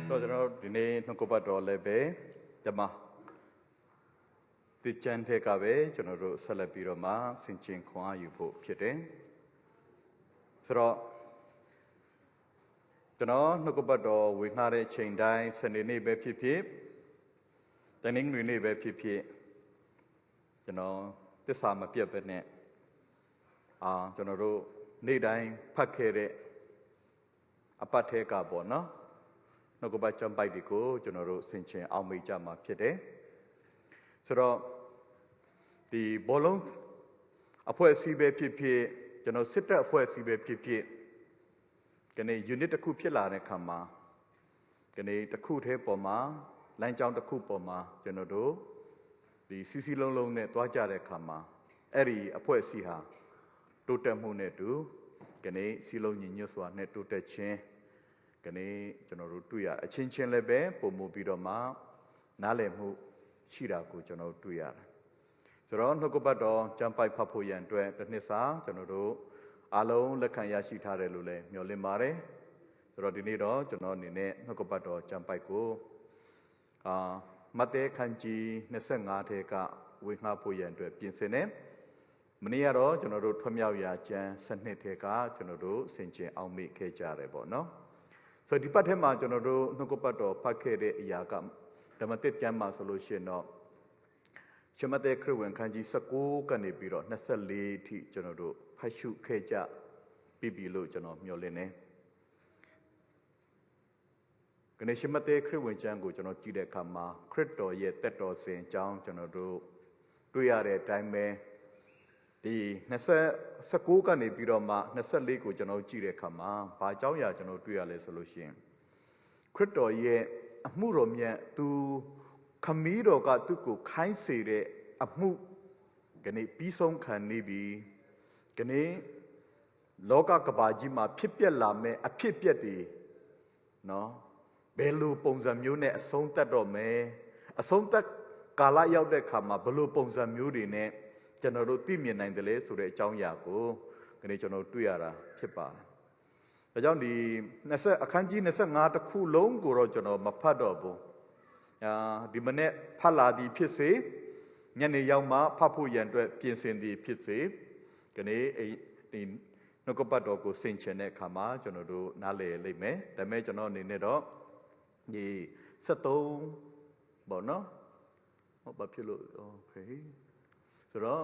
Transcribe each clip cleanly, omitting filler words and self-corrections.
တော့ကျွန်တော်ဒီနေ့နှုတ်ကပတ်တော်လည်းပဲဓမ္မတိကျမ်းထဲကပဲကျွန်တော်တို့ဆက်လက်ပြီးတော့မှဆင်ခြင်ခွန်အားယူဖို့ဖြစ်တယ်ဆိုတော့ကျွန်တော်နှုတ်ကပတ်တော်ဝေငှတဲ့ချိန်တိုင်းစနေနေ့ပဲဖြစ်ဖြစ်တနင်္ဂနွေနေ့ပဲဖြစ်ဖြစ်ကျွန်တော်သစ္စာမပြတ်ပဲနဲ့ကျွန်တော်တို့နေ့တိုင်းဖတ်ခဲ့တဲ့အပတ်ထဲကပေါ့နော်နှုတ်ကပတ်ကျမ်းပိုက်တွေကိုကျွန်တော်တို့ဆင်ခြင်အောင်မေ့ကြမှာဖြစ်တယ်ဆိုတော့ဒီဘောလုံးအဖွဲ့အစည်းပဲဖြစ်ဖြစ်ကျွန်တော်စစ်တပ်အဖွဲ့အစည်းပဲဖြစ်ဖြစ်ဒီနေ့ unit တစ်ခုဖြစ်လာတဲ့အခါမှာဒီနေ့တစ်ခုတည်းပေါ်မှာလမ်းကြောင်းတစ်ခုပေါ်မှာကျွန်တော်တို့ဒီစီစီလုံးလုံးနဲ့တွားကြတဲ့အခါမှာအဲ့ဒီအဖွဲ့အစည်းဟာတိုးတက်မှုနဲ့တူဒီနေ့စီလုံးညီညွတ်စွာနဲ့တိုးတက်ခြင်းဒီနေ့ကျွန်တော်တို့တွေ့ရအချင်းချင်းလည်းပဲပုံမှုပြီးတော့မှနားလည်မှုရှိတာကိုကျွန်တော်တွေ့ရတယ်ဆိုတော့နှုတ်ကပတ်တော်ကျမ်းပိုက်ဖတ်ဖို့ရန်အတွက်တစ်နှစ်စာကျွန်တော်တို့အားလုံးလက်ခံရရှိထားတယ်လို့လည်းမျှော်လင့်ပါတယ်ဆိုတော့ဒီနေ့တော့ကျွန်တော်အနေနဲ့နှုတ်ကပတ်တော်ကျမ်းပိုက်ကိုမဿဲခန်းကြီး25ထဲကဝေငှဖို့ရန်အတွက်ပြင်ဆင်နေမနေ့ကတော့ကျွန်တော်တို့ထွတ်မြောက်ရာကျမ်း7ထဲကကျွန်တော်တို့ဆင်ခြင်အောင်မေ့ခဲ့ကြတယ်ပေါ့နော်ဆိုတော့ဒီပတ်ထဲမှာကျွန်တော်တို့နှုတ်ကပတ်တော်ဖတ်ခဲ့တဲ့အရာကဓမ္မသစ်ကျမ်းမှာဆိုလို့ရှိရင်တော့ရှမဿဲခရစ်ဝင်ခန်းကြီး19ကနေပြီးတော့24အထိကျွန်တော်တို့ဖတ်ရှုခဲ့ကြပြီလို့ကျွန်တော်မျှော်လင့်နေခဏရှမဿဲခရစ်ဝင်ကျမ်းကိုကျွန်တော်ကြည့်တဲ့အခါမှာခရစ်တော်ရဲ့တက်တော်စဉ်အကြောင်းကျွန်တော်တို့တွေ့ရတဲ့အတိုင်းပဲဒီ19ကနေပြီးတော့မှ24ကိုကျွန်တော်ကြည့်တဲ့အခါမှာဘာအကြောင်းအရာကျွန်တော်တွေ့ရလဲဆိုလို့ရှိရင်ခရစ်တော်ရဲ့အမှုတော်မြတ်သူခမည်းတော်ကသူ့ကိုခိုင်းစေတဲ့အမှုကနေပြီးဆုံးခံနေပြီကနေလောကကဘာကြီးမှာဖြစ်ပျက်လာမဲ့အဖြစ်ပျက်တွေနော်ဘယ်လိုပုံစံမျိုးနဲ့အဆုံးသတ်တော့မယ်အဆုံးသတ်ကာလရောက်တဲ့အခါမှာဘယ်လိုပုံစံမျိုးတွေနဲ့ကျွန်တော်တို့သိမြင်နိုင်တယ်လေဆိုတဲ့အကြောင်းအရာကိုဒီနေ့ကျွန်တော်တွေ့ရတာဖြစ်ပါတယ်ဒါကြောင့်ဒီအခန်းကြီး25တစ်ခုလုံးကိုတော့ကျွန်တော်မဖတ်တော့ဘူးဒီမနေ့ဖတ်လာသည်ဖြစ်စေညနေရောက်မှဖတ်ဖို့ရန်အတွက်ပြင်ဆင်သည်ဖြစ်စေဒီနေ့ဒီနှုတ်ကပတ်တော်ကိုဆင်ခြင်တဲ့အခါမှာကျွန်တော်တို့နားလည်လိမ့်မယ်ဒါပေမဲ့ကျွန်တော်အနေနဲ့တော့ဒီ73ပေါ့နော်ဘာဖြစ်လို့โอเคဆိုတော့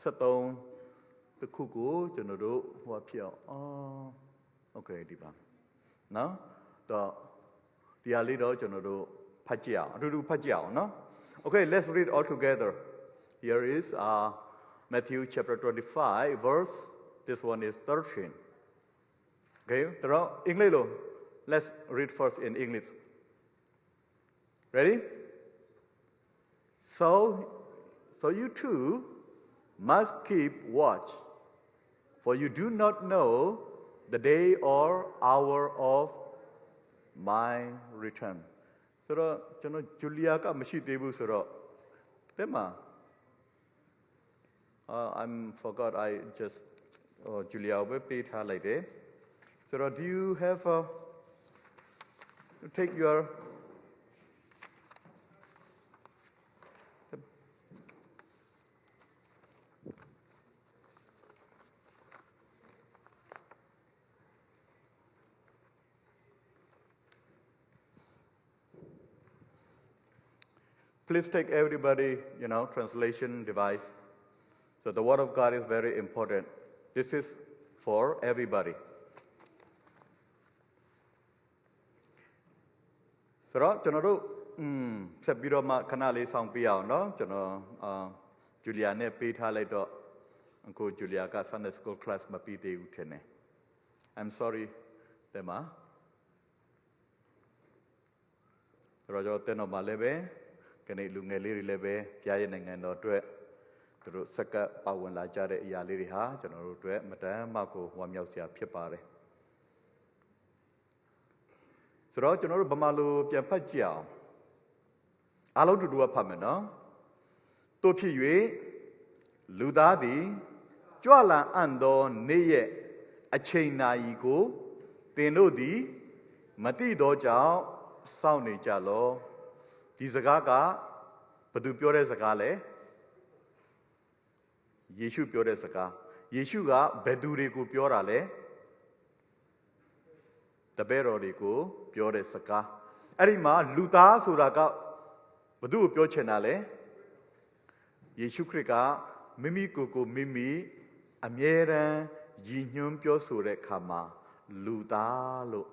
73တစ်ခုကိုကျွန်တော်တို့ဟိုဖြစ်အောင်โอเคဒီပါနော်တော့ဒီဟာလေးတော့ကျွန်တော်တို့ဖတ်ကြည့်အောင်အတူတူဖတ်ကြည့်အောင်နော် Okay, let's read all together. Here is Matthew chapter 25 verse this one is 13. Okay, English lo. Let's read first in English. Ready? So you too must keep watch, for you do not know the day or hour of my return. ဆိုတော့ကျွန်တော်ဂျူလီယာကမရှိသေးဘူးဆိုတော့တဲ့မှာI'm forgot I just Julia ပဲပေးထားလိုက်တယ်ဆိုတော့ do you have take your Please take everybody, translation device. So the word of God is very important. This is for everybody. ဆိုတော့ကျွန်တော်တို့ဆက်ပြီးတော့မှခဏလေးဆောင်ပြအောင်เนาะကျွန်တော်ဂျူလီယာနဲ့ပေးထားလိုက်တော့အခုဂျူလီယာက Sunday School class မပြီးသေးဘူးထင်တယ် I'm sorry တဲ့မှာဆိုတော့တဲ့တော့မလည်းပဲကနေလူငယ်လေးတွေလည်းပဲပြရဲ့နိုင်ငံတော်အတွက်သူတို့စက္ကပ်ပါဝင်လာကြတဲ့အရာလေးတွေဟာကျွန်တော်တို့အတွက်မတမ်းမှကိုဝမ်းမြောက်စရာဖြစ်ပါတယ်ဆိုတော့ကျွန်တော်တို့ဗမာလိုပြန်ဖတ်ကြည့်အောင်အားလုံးတူတူဖတ်မယ်နော်တို့ဖြစ်၍လူသားသည်ကြွလာအံ့သောနေ့ရဲ့အချိန်နာရီကိုသင်တို့သည်မတိသောကြောင့် စောင့်နေကြလောဒီစကားကဘသူပြောတဲ့စကားလဲယေရှုပြောတဲ့စကားယေရှုကဘယ်သူတွေကိုပြောတာလဲတပည့်တော်တွေကိုပြောတဲ့စကားအဲ့ဒီမှာလူသားဆိုတာကဘသူကိုပြောချင်တာလဲယေရှုခရစ်ကမိမိကိုမိမိအမြဲတမ်းရည်ညွှန်းပြောဆိုတဲ့အခါမှာလူသားလို့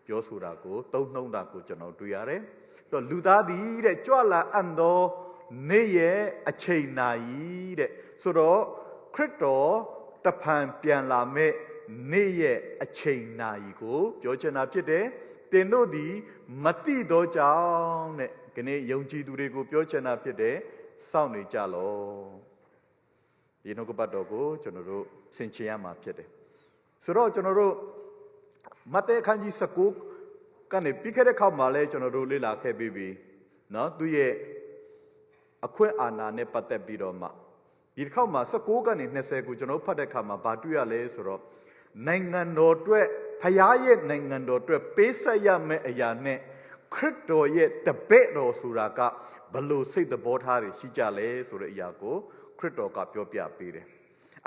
ပြောဆိုတာကိုသုံးနှုန်းတာကိုကျွန်တော်တွေ့ရတယ်။တော့လူသားသည်တဲ့ကြွလာအံ့သောနေ့ရဲ့အချိန်နာရီတဲ့ဆိုတော့ခရစ်တော်တဖန်ပြန်လာမဲ့နေ့ရဲ့အချိန်နာရီကိုပြောချင်တာဖြစ်တယ်။တင်တို့သည်မသိသောကြောင့်တဲ့ဒီနေ့ယုံကြည်သူတွေကိုပြောချင်တာဖြစ်တယ်။စောင့်နေကြလော။ဒီနှုတ်ကပတ်တော်ကိုကျွန်တော်တို့ဆင်ခြင်ရမှာဖြစ်တယ်။ဆိုတော့ကျွန်တော်တို့မဿဲခန်းကြီး19ကနေပြီးခဲ့တဲ့ခေါက်မှာလဲကျွန်တော်တို့လေ့လာခဲ့ပြီးပြီเนาะသူရဲ့အခွင့်အာဏာနဲ့ပတ်သက်ပြီးတော့မှဒီတစ်ခေါက်မှာ19ကနေ20ကိုကျွန်တော်ဖတ်တဲ့အခါမှာဘာတွေ့ရလဲဆိုတော့နိုင်ငံတော်အတွက်ဖခင်ရဲ့နိုင်ငံတော်အတွက်ပေးဆက်ရမယ့်အရာနဲ့ခရစ်တော်ရဲ့တပည့်တော်ဆိုတာကဘလို့စိတ်သဘောထားတွေရှိကြလဲဆိုတဲ့အရာကိုခရစ်တော်ကပြောပြပေးတယ်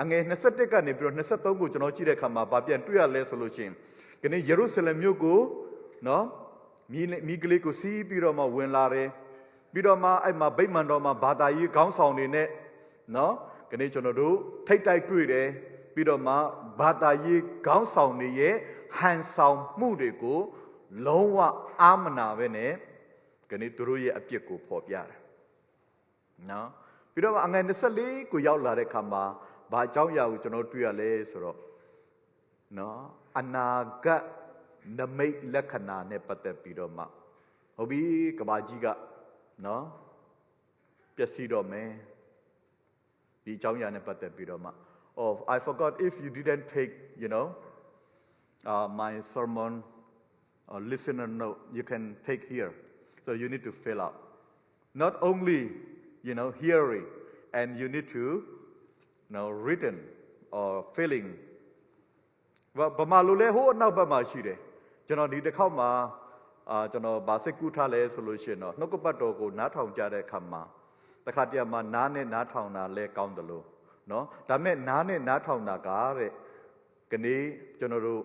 အငယ်21ကနေပြီးတော့23ကိုကျွန်တော်ကြည့်တဲ့အခါမှာဘာပြန်တွေ့ရလဲဆိုလို့ရှိရင်ဒီနေ့ယေရုရှလင်မြို့ကိုနော်မိကလေးကိုစီးပြီးတော့မှဝင်လာတယ်ပြီးတော့မှအဲ့မှာဗိမာန်တော်မှာဘာသာရေးခေါင်းဆောင်တွေနဲ့နော်ဒီနေ့ကျွန်တော်တို့ထိတ်တိုက်တွေ့တယ်ပြီးတော့မှဘာသာရေးခေါင်းဆောင်တွေရဲ့ဟန်ဆောင်မှုတွေကိုလုံးဝအာမနာပဲနဲ့ဒီနေ့သူတို့ရဲ့အပြစ်ကိုဖော်ပြတယ်နော်ပြီးတော့အငယ်24ကိုရောက်လာတဲ့အခါမှာဘာအကြောင်းအရာကိုကျွန်တော်တွေ့ရလဲဆိုတော့နော်အနာဂတ်နမိတ်လက္ခဏာနဲ့ပတ်သက်ပြီးတော့မှဟုတ်ပြီကဘာကြီးကနော်ပျက်စီးတော့မယ်ဒီအကြောင်းအရာနဲ့ပတ်သက်ပြီးတော့မှ I forgot if you didn't take my sermon or listener note you can take here so you need to fill out not only hearing and you need to written or filling ဘာမှလို့လဲဟိုအနောက်ဘက်မှာရှိတယ်ကျွန်တော်ဒီတစ်ခေါက်မှာကျွန်တော်ဗာစိတ်ကူးထားလဲဆိုလို့ရှိရင်တော့နှုတ်ကပတ်တော်ကိုနားထောင်ကြတဲ့အခါမှာတစ်ခါတည်းမှာနားနဲ့နားထောင်တာလဲကောင်းတယ်လို့နော်ဒါပေမဲ့နားနဲ့နားထောင်တာကတဲ့ကနေ့ကျွန်တော်တို့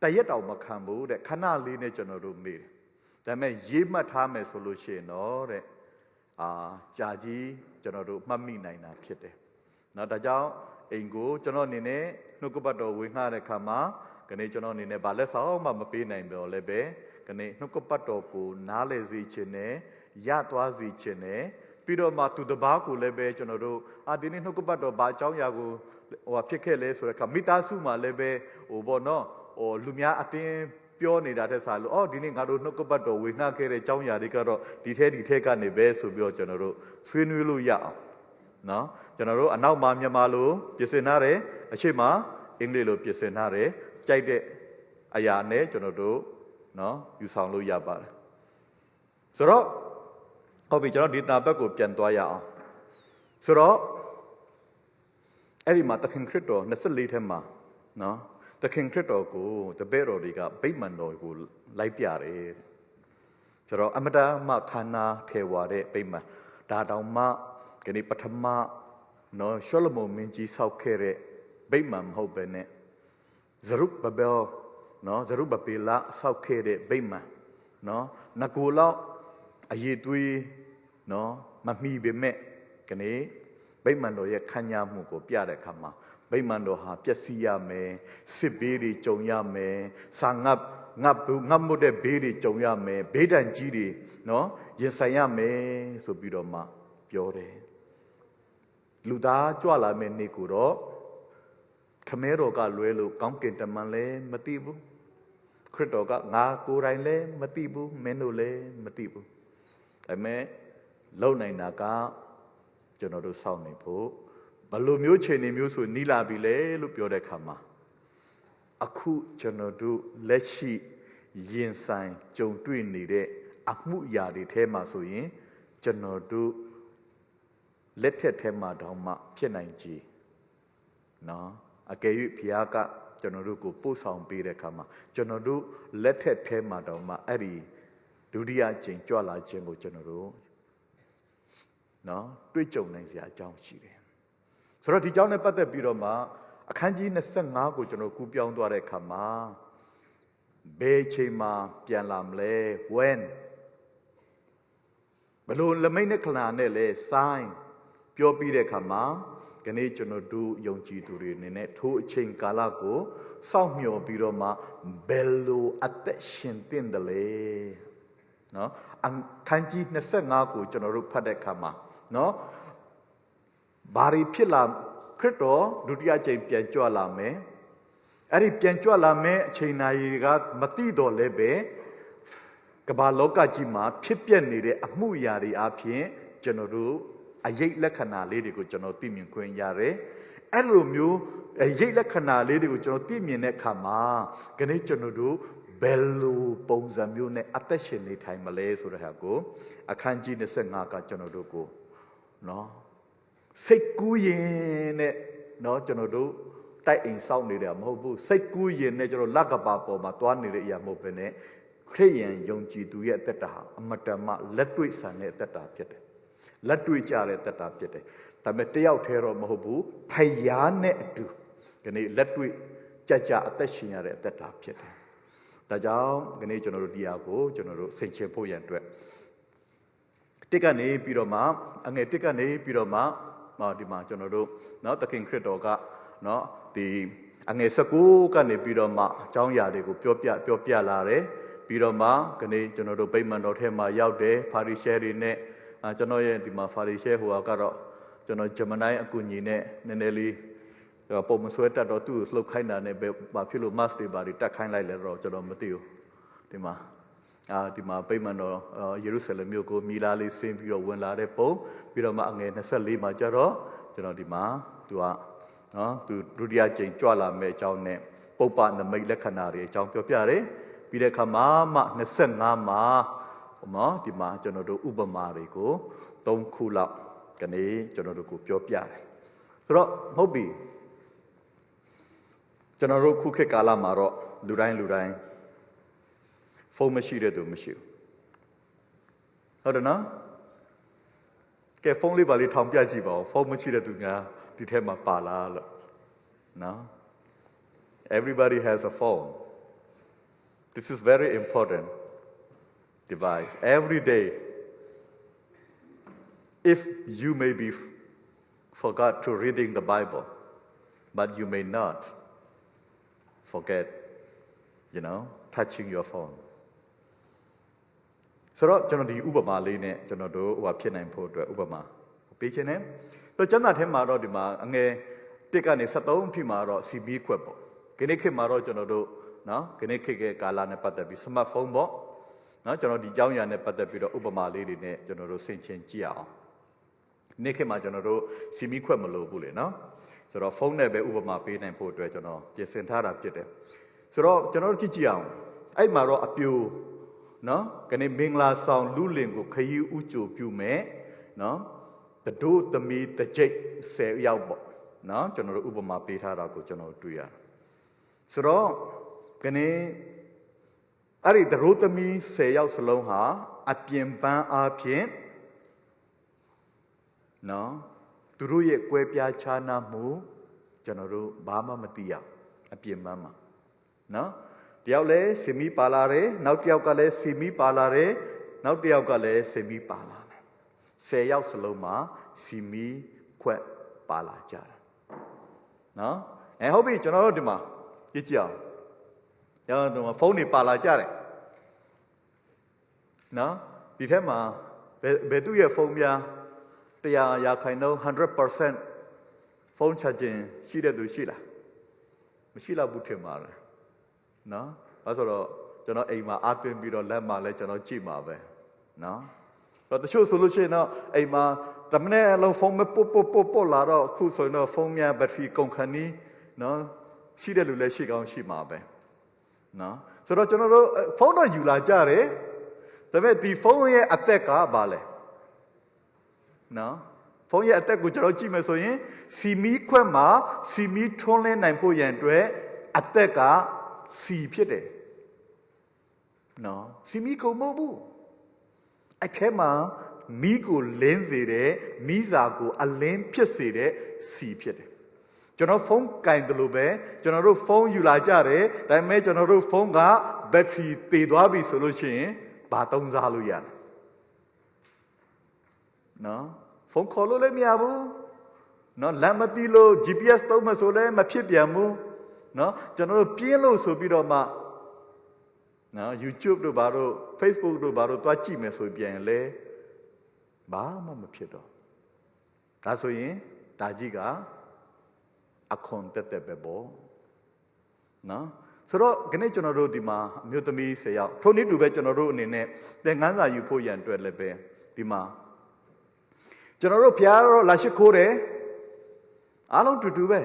တရက်တောင်မခံဘူးတဲ့ခဏလေးနဲ့ကျွန်တော်တို့မေးတယ်ဒါပေမဲ့ရေးမှတ်ထားမယ်ဆိုလို့ရှိရင်တော့တဲ့ကြာကြီးကျွန်တော်တို့မှတ်မိနိုင်တာဖြစ်တယ်နော်ဒါကြောင့်အိမ်ကိုကျွန်တော်အနေနဲ့နှုတ်ကပတ်တော်ဝင်ငှတဲ့ခါမှာကနေ့ကျွန်တော်အနေနဲ့ဗာလက်ဆောင်မှမပေးနိုင်တော့လည်းပဲကနေ့နှုတ်ကပတ်တော်ကိုနားလည်စေခြင်းနဲ့ရသွားစေခြင်းနဲ့ပြီးတော့မှသူတစ်ပါးကိုလည်းပဲကျွန်တော်တို့ဒီနေ့နှုတ်ကပတ်တော်ဘာအကြောင်းအရာကိုဖြစ်ခဲ့လဲဆိုတဲ့အခါမိသားစုမှာလည်းပဲပေါ့နော်လူများအတင်းပြောနေတာတဲ့စာလို့ဒီနေ့ငါတို့နှုတ်ကပတ်တော်ဝေငှခဲ့တဲ့အကြောင်းအရာတွေကတော့ဒီထဲကနေပဲဆိုပြီးတော့ကျွန်တော်တို့ဆွေးနွေးလို့ရအောင်နော်ကျွန်တော်တို့အနောက်မှာမြန်မာလိုပြင်ဆင်ထားတယ်အရှိမအင်္ဂလိပ်လိုပြင်ဆင်ထားတယ်ကြိုက်တဲ့အရာနဲ့ကျွန်တော်တို့နော်ယူဆောင်လို့ရပါတယ်ဆိုတော့ဟုတ်ပြီကျွန်တော်ဒီတာဘက်ကိုပြန်သွားရအောင်ဆိုတော့အဲ့ဒီမှာသခင်ခရစ်တော်24ထဲမှာနော်သခင်ခရစ်တော်ကိုတပည့်တော်တွေကဗိမာန်တော်ကိုလိုက်ပြတယ်ဆိုတော့အမတမခန္ဓာထေဝါတဲ့ဗိမာန်ဒါတောင်မှဒီနေ့ပထမနော်ရှောလမုန်မင်းကြီးဆောက်ခဲ့တဲ့ဗိမာန်မဟုတ်ပဲနဲ့ဇရုဘဘဲနော်ဇရုဘပေလာဆောက်ခဲ့တဲ့ဗိမာန်နော်ငကိုလောက်အရေးသွေးနော်မမီပေမဲ့ကနေ့ဗိမာန်တော်ရဲ့ခမ်းညားမှုကိုပြတဲ့အခါမှာဗိမာန်တော်ဟာပျက်စီးရမယ်စစ်ဘေးတွေကြုံရမယ်စာငတ်မှုတဲ့ဘေးတွေကြုံရမယ်ဘေးဒဏ်ကြီးတွေနော်ရင်ဆိုင်ရမယ်ဆိုပြီးတော့မှပြောတယ်လူသားကြွလာမယ့်နေ့ကိုတော့ခမဲတော်ကလွဲလို့ကောင်းကင်တမန်လည်းမသိဘူးခရစ်တော်ကငါကိုယ်တိုင်လည်းမသိဘူးမင်းတို့လည်းမသိဘူးဒါပေမဲ့လုံနိုင်တာကကျွန်တော်တို့စောင့်နေဖို့ဘယ်လိုမျိုးခြေနေမျိုးဆိုနီးလာပြီလေလို့ပြောတဲ့အခါမှာအခုကျွန်တော်တို့လက်ရှိရင်ဆိုင်ကြုံတွေ့နေတဲ့အမှုရာတွေထဲမှာဆိုရင်ကျွန်တော်တို့လက်ထက်ထဲမှာတောင်မှဖြစ်နိုင်ကြည်နော်အကယ်၍ဘုရားက ကျွန်တော်တို့ကိုပို့ဆောင်ပေးတဲ့အခါမှာကျွန်တော်တို့လက်ထက်ထဲမှာတော့မှအဲ့ဒီဒုတိယကျင့်ကြွလာခြင်းကိုကျွန်တော်တို့နော်တွေ့ကြုံနိုင်စရာအကြောင်းရှိတယ်ဆိုတော့ဒီကြောင့်နဲ့ပတ်သက်ပြီးတော့မှအခန်းကြီး25ကိုကျွန်တော်ကူးပြောင်းသွားတဲ့အခါမှာဘယ်ချိန်မှာပြန်လာမလဲ when ဘလို့လမိတ်နဲ့ခဏနဲ့လဲ sign ပြောပြီးတဲ့အခါမှာဒီနေ့ကျွန်တော်တို့ယုံကြည်သူတွေအနေနဲ့ထိုအချိန်ကာလကိုစောင့်မျှော်ပြီးတော့မှဘယ်လိုအသက်ရှင်သင့်တယ်လဲနော်အခန်းကြီး25ကိုကျွန်တော်တို့ဖတ်တဲ့အခါမှာနော်ဘာတွေဖြစ်လာခရစ်တော်ဒုတိယကြိမ်ပြန်ကြွလာမယ်အဲ့ဒီပြန်ကြွလာမယ်အချိန်နာရီကမတိတော့လဲပဲကမ္ဘာလောကကြီးမှာဖြစ်ပျက်နေတဲ့အမှုရာတွေအပြင်ကျွန်တော်တို့အရေးလက္ခဏာလေးတွေကိုကျွန်တော်သိမြင်ခွင့်ရတယ်အဲ့လိုမျိုးအရေးလက္ခဏာလေးတွေကိုကျွန်တော်သိမြင်တဲ့အခါမှာခဏကျွန်တော်တို့ဘယ်လိုပုံစံမျိုးနဲ့အသက်ရှင်နေထိုင်မလဲဆိုတဲ့ဟာကိုအခန်းကြီး25ကကျွန်တော်တို့ကိုနော်စိတ်ကူးရင်နဲ့နော်ကျွန်တော်တို့တိုက်အိမ်ဆောက်နေတယ်မဟုတ်ဘူးစိတ်ကူးရင်နဲ့ကျွန်တော်လက်ကပါပေါ်မှာသွားနေတဲ့အရာမဟုတ်ဘဲနဲ့ခရစ်ယာန်ယုံကြည်သူရဲ့အသက်တာအမတန်မှလက်တွေ့ဆန်တဲ့အသက်တာဖြစ်တယ်လက်တွေ့ကြတဲ့အသက်တာဖြစ်တယ်ဒါပေမဲ့တယောက်တည်းတော့မဟုတ်ဘူးဖယားနဲ့အတူဒီနေ့လက်တွေ့ကြအသက်ရှင်ရတဲ့အသက်တာဖြစ်တယ်ဒါကြောင့်ဒီနေ့ကျွန်တော်တို့ဒီဟာကိုကျွန်တော်တို့ဆင်ခြင်ဖို့ရန်အတွက်တစ်ကနေပြီးတော့မှအငယ်တစ်ကနေပြီးတော့မှဒီမှာကျွန်တော်တို့เนาะသခင်ခရစ်တော်ကเนาะဒီအငယ်19ကနေပြီးတော့မှအကြောင်းအရာတွေကိုပြောပြလာတယ်ပြီးတော့မှဒီနေ့ကျွန်တော်တို့ဗိမာန်တော်ထဲမှာရောက်တယ်ဖာရိရှဲတွေနဲ့ကျွန်တော်ရဲ့ဒီမှာဖာရိရှဲဟိုကတော့ကျွန်တော်ဂျမနိုင်းအကူညီနဲ့နည်းနည်းလေးပုံမဆွဲတတ်တော့သူ့ကိုလှုပ်ခိုင်းတာနဲ့ဘာဖြစ်လို့ mask တွေဘာတွေတက်ခိုင်းလိုက်လဲတော့ကျွန်တော်မသိဘူးဒီမှာဗိမာန်တော်ယေရုရှလင်မြို့ကိုမီလာလေးဆင်းပြီးတော့ဝင်လာတဲ့ပုံပြီးတော့မှအငယ်24မှာကျတော့ကျွန်တော်ဒီမှာသူကနော်သူဒုတိယကြိမ်ကြွလာမယ့်အကြောင်းနဲ့ပုပ္ပနမိတ်လက္ခဏာတွေအကြောင်းပြောပြတယ်ပြီးတဲ့အခါမှာ25မှာနော်ဒီမှာကျွန်တော်တို့ဥပမာတွေကို3ခုလောက်ကနေကျွန်တော်တို့ကိုပြောပြတယ်ဆိုတော့ဟုတ်ပြီကျွန်တော်တို့ခုခေတ်ကာလမှာတော့လူတိုင်းဖုန်းမရှိတဲ့သူမရှိဘူးဟုတ်တယ်နော်ကဲဖုန်းလေးပါလေးထောင်ပြကြည့်ပါဦးဖုန်းမရှိတဲ့သူများဒီထဲမှာပါလားလို့နော် everybody has a phone this is very important device every day if you may be forgot to reading the Bible but you may not forget touching your phoneဆိုတော့ကျွန်တော်ဒီဥပမာလေးနဲ့ကျွန်တော်တို့ဖြစ်နိုင်ဖို့အတွက်ဥပမာပေးခြင်းနဲ့ဆိုကျမ်းစာထဲမှာတော့ဒီမှာအငယ်1ကနေ73အထိမှာတော့စီမီခွက်ပေါ့ဒီနေ့ခေတ်မှာတော့ကျွန်တော်တို့နော်ဒီနေ့ခေတ်ရဲ့ကာလနဲ့ပတ်သက်ပြီး smartphone ပေါ့နော်ကျွန်တော်ဒီအကြောင်းအရာနဲ့ပတ်သက်ပြီးတော့ဥပမာလေးတွေနဲ့ကျွန်တော်တို့ဆင်ခြင်ကြည့်အောင်နေ့ခေတ်မှာကျွန်တော်တို့စီမီခွက်မလိုဘူးလေနော်ဆိုတော့ဖုန်းနဲ့ပဲဥပမာပေးနိုင်ဖို့အတွက်ကျွန်တော်ပြင်ဆင်ထားတာဖြစ်တယ်ဆိုတော့ကျွန်တော်တို့ကြည့်အောင်အဲ့မှာတော့အပြိုနော်ကနေမင်္ဂလာဆောင်လူလင်ကိုခရီးဥကြိုပြုမယ်နော်တတို့သမီးတစ်ကြိတ်10ယောက်ပေါ့နော်ကျွန်တော်တို့ဥပမာပေးထားတာကိုကျွန်တော်တွေ့ရတယ်ဆိုတော့ကနေအဲ့ဒီတတို့သမီး10ယောက်စလုံးဟာအပြင်ပန်းအားဖြင့်နော်သူတို့ရဲ့ကွဲပြားခြားနားမှုကျွန်တော်တို့ဘာမှမသိရအပြင်ပန်းမှာနော်တယောက်လည်းစီမီပါလာတယ်နောက်တယောက်ကလည်းစီမီပါလာတယ်နောက်တယောက်ကလည်းစီမီပါလာတယ်10ယောက်စလုံးမှာစီမီခွက်ပါလာကြတယ်နော်ဟုတ်ပြီကျွန်တော်တို့ဒီမှာကြည့်ကြအောင်ကျွန်တော်တို့ဖုန်းတွေပါလာကြတယ်နော်ဒီထက်မှာဘယ်သူရဲ့ဖုန်းများ100% ဖုန်းချခြင်းရှိတဲ့သူရှိလားမရှိတော့ဘူးထင်ပါတယ်နော်အဲဆိုတော့ကျွန်တော်အိမ်မှာအားသွင်းပြီးတော့လက်မှာလဲကျွန်တော်ကြည့်မှာပဲနော်တော့တချို့ဆိုလို့ရှိရင်တော့အိမ်မှာတမနဲ့လုံးဖုန်းမပုတ်လာတော့အခုဆိုရင်တော့ဖုန်းများဘက်ထရီကုန်ခဏီးနော်ရှိတဲ့လူလည်းရှိကောင်းရှိမှာပဲနော်ဆိုတော့ကျွန်တော်တို့ဖုန်းတော့ယူလာကြတယ်ဒါပေမဲ့ဒီဖုန်းရဲ့အသက်ကဘာလဲနော်ဖုန်းရဲ့အသက်ကိုကျွန်တော်ကြည့်မယ်ဆိုရင်စီမီခွက်မှာစီမီထွန်းလင်းနိုင်ဖို့ရန်အတွက် အသက်ကစီဖြစ်တယ်နော်စီမီကုန်မဟုတ်ဘူးအခဲမှာမီးကိုလင်းစေတယ်မီးစာကိုအလင်းဖြစ်စေတဲ့စီဖြစ်တယ်ကျွန်တော်ဖုန်းကင်တယ်လို့ပဲကျွန်တော်တို့ဖုန်းယူလာကြတယ်ဒါပေမဲ့ကျွန်တော်တို့ဖုန်းကဘက်ထရီသေသွားပြီဆိုလို့ရှိရင်ဘာသုံးစားလို့ရတယ်နော်ဖုန်းခေါ်လို့လည်းမရဘူးနော်လမ်းမသိလို့ GPS သုံးမဆိုလည်းမဖြစ်ပြန်ဘူးနော်ကျွန်တော်တို့ပြင်းလို့ဆိုပြီးတော့မှနော် YouTube တို့ဘာတို့ Facebook တို့ဘာတို့တွားကြည့်မယ်ဆိုပြန်လေဘာမှမဖြစ်တော့ဒါဆိုရင်ဒါကြီးကအခွန်တက်တက်ပဲပေါ့နော်ဆိုတော့ခဏကျွန်တော်တို့ဒီမှာအမျိုးသမီး10ယောက်ထိုနည်းတူပဲကျွန်တော်တို့အနေနဲ့သင်ခန်းစာယူဖို့ရန်အတွက်လည်းပဲဒီမှာကျွန်တော်တို့ဖျားတော့လာရှိခိုးတယ်အားလုံးတူတူပဲ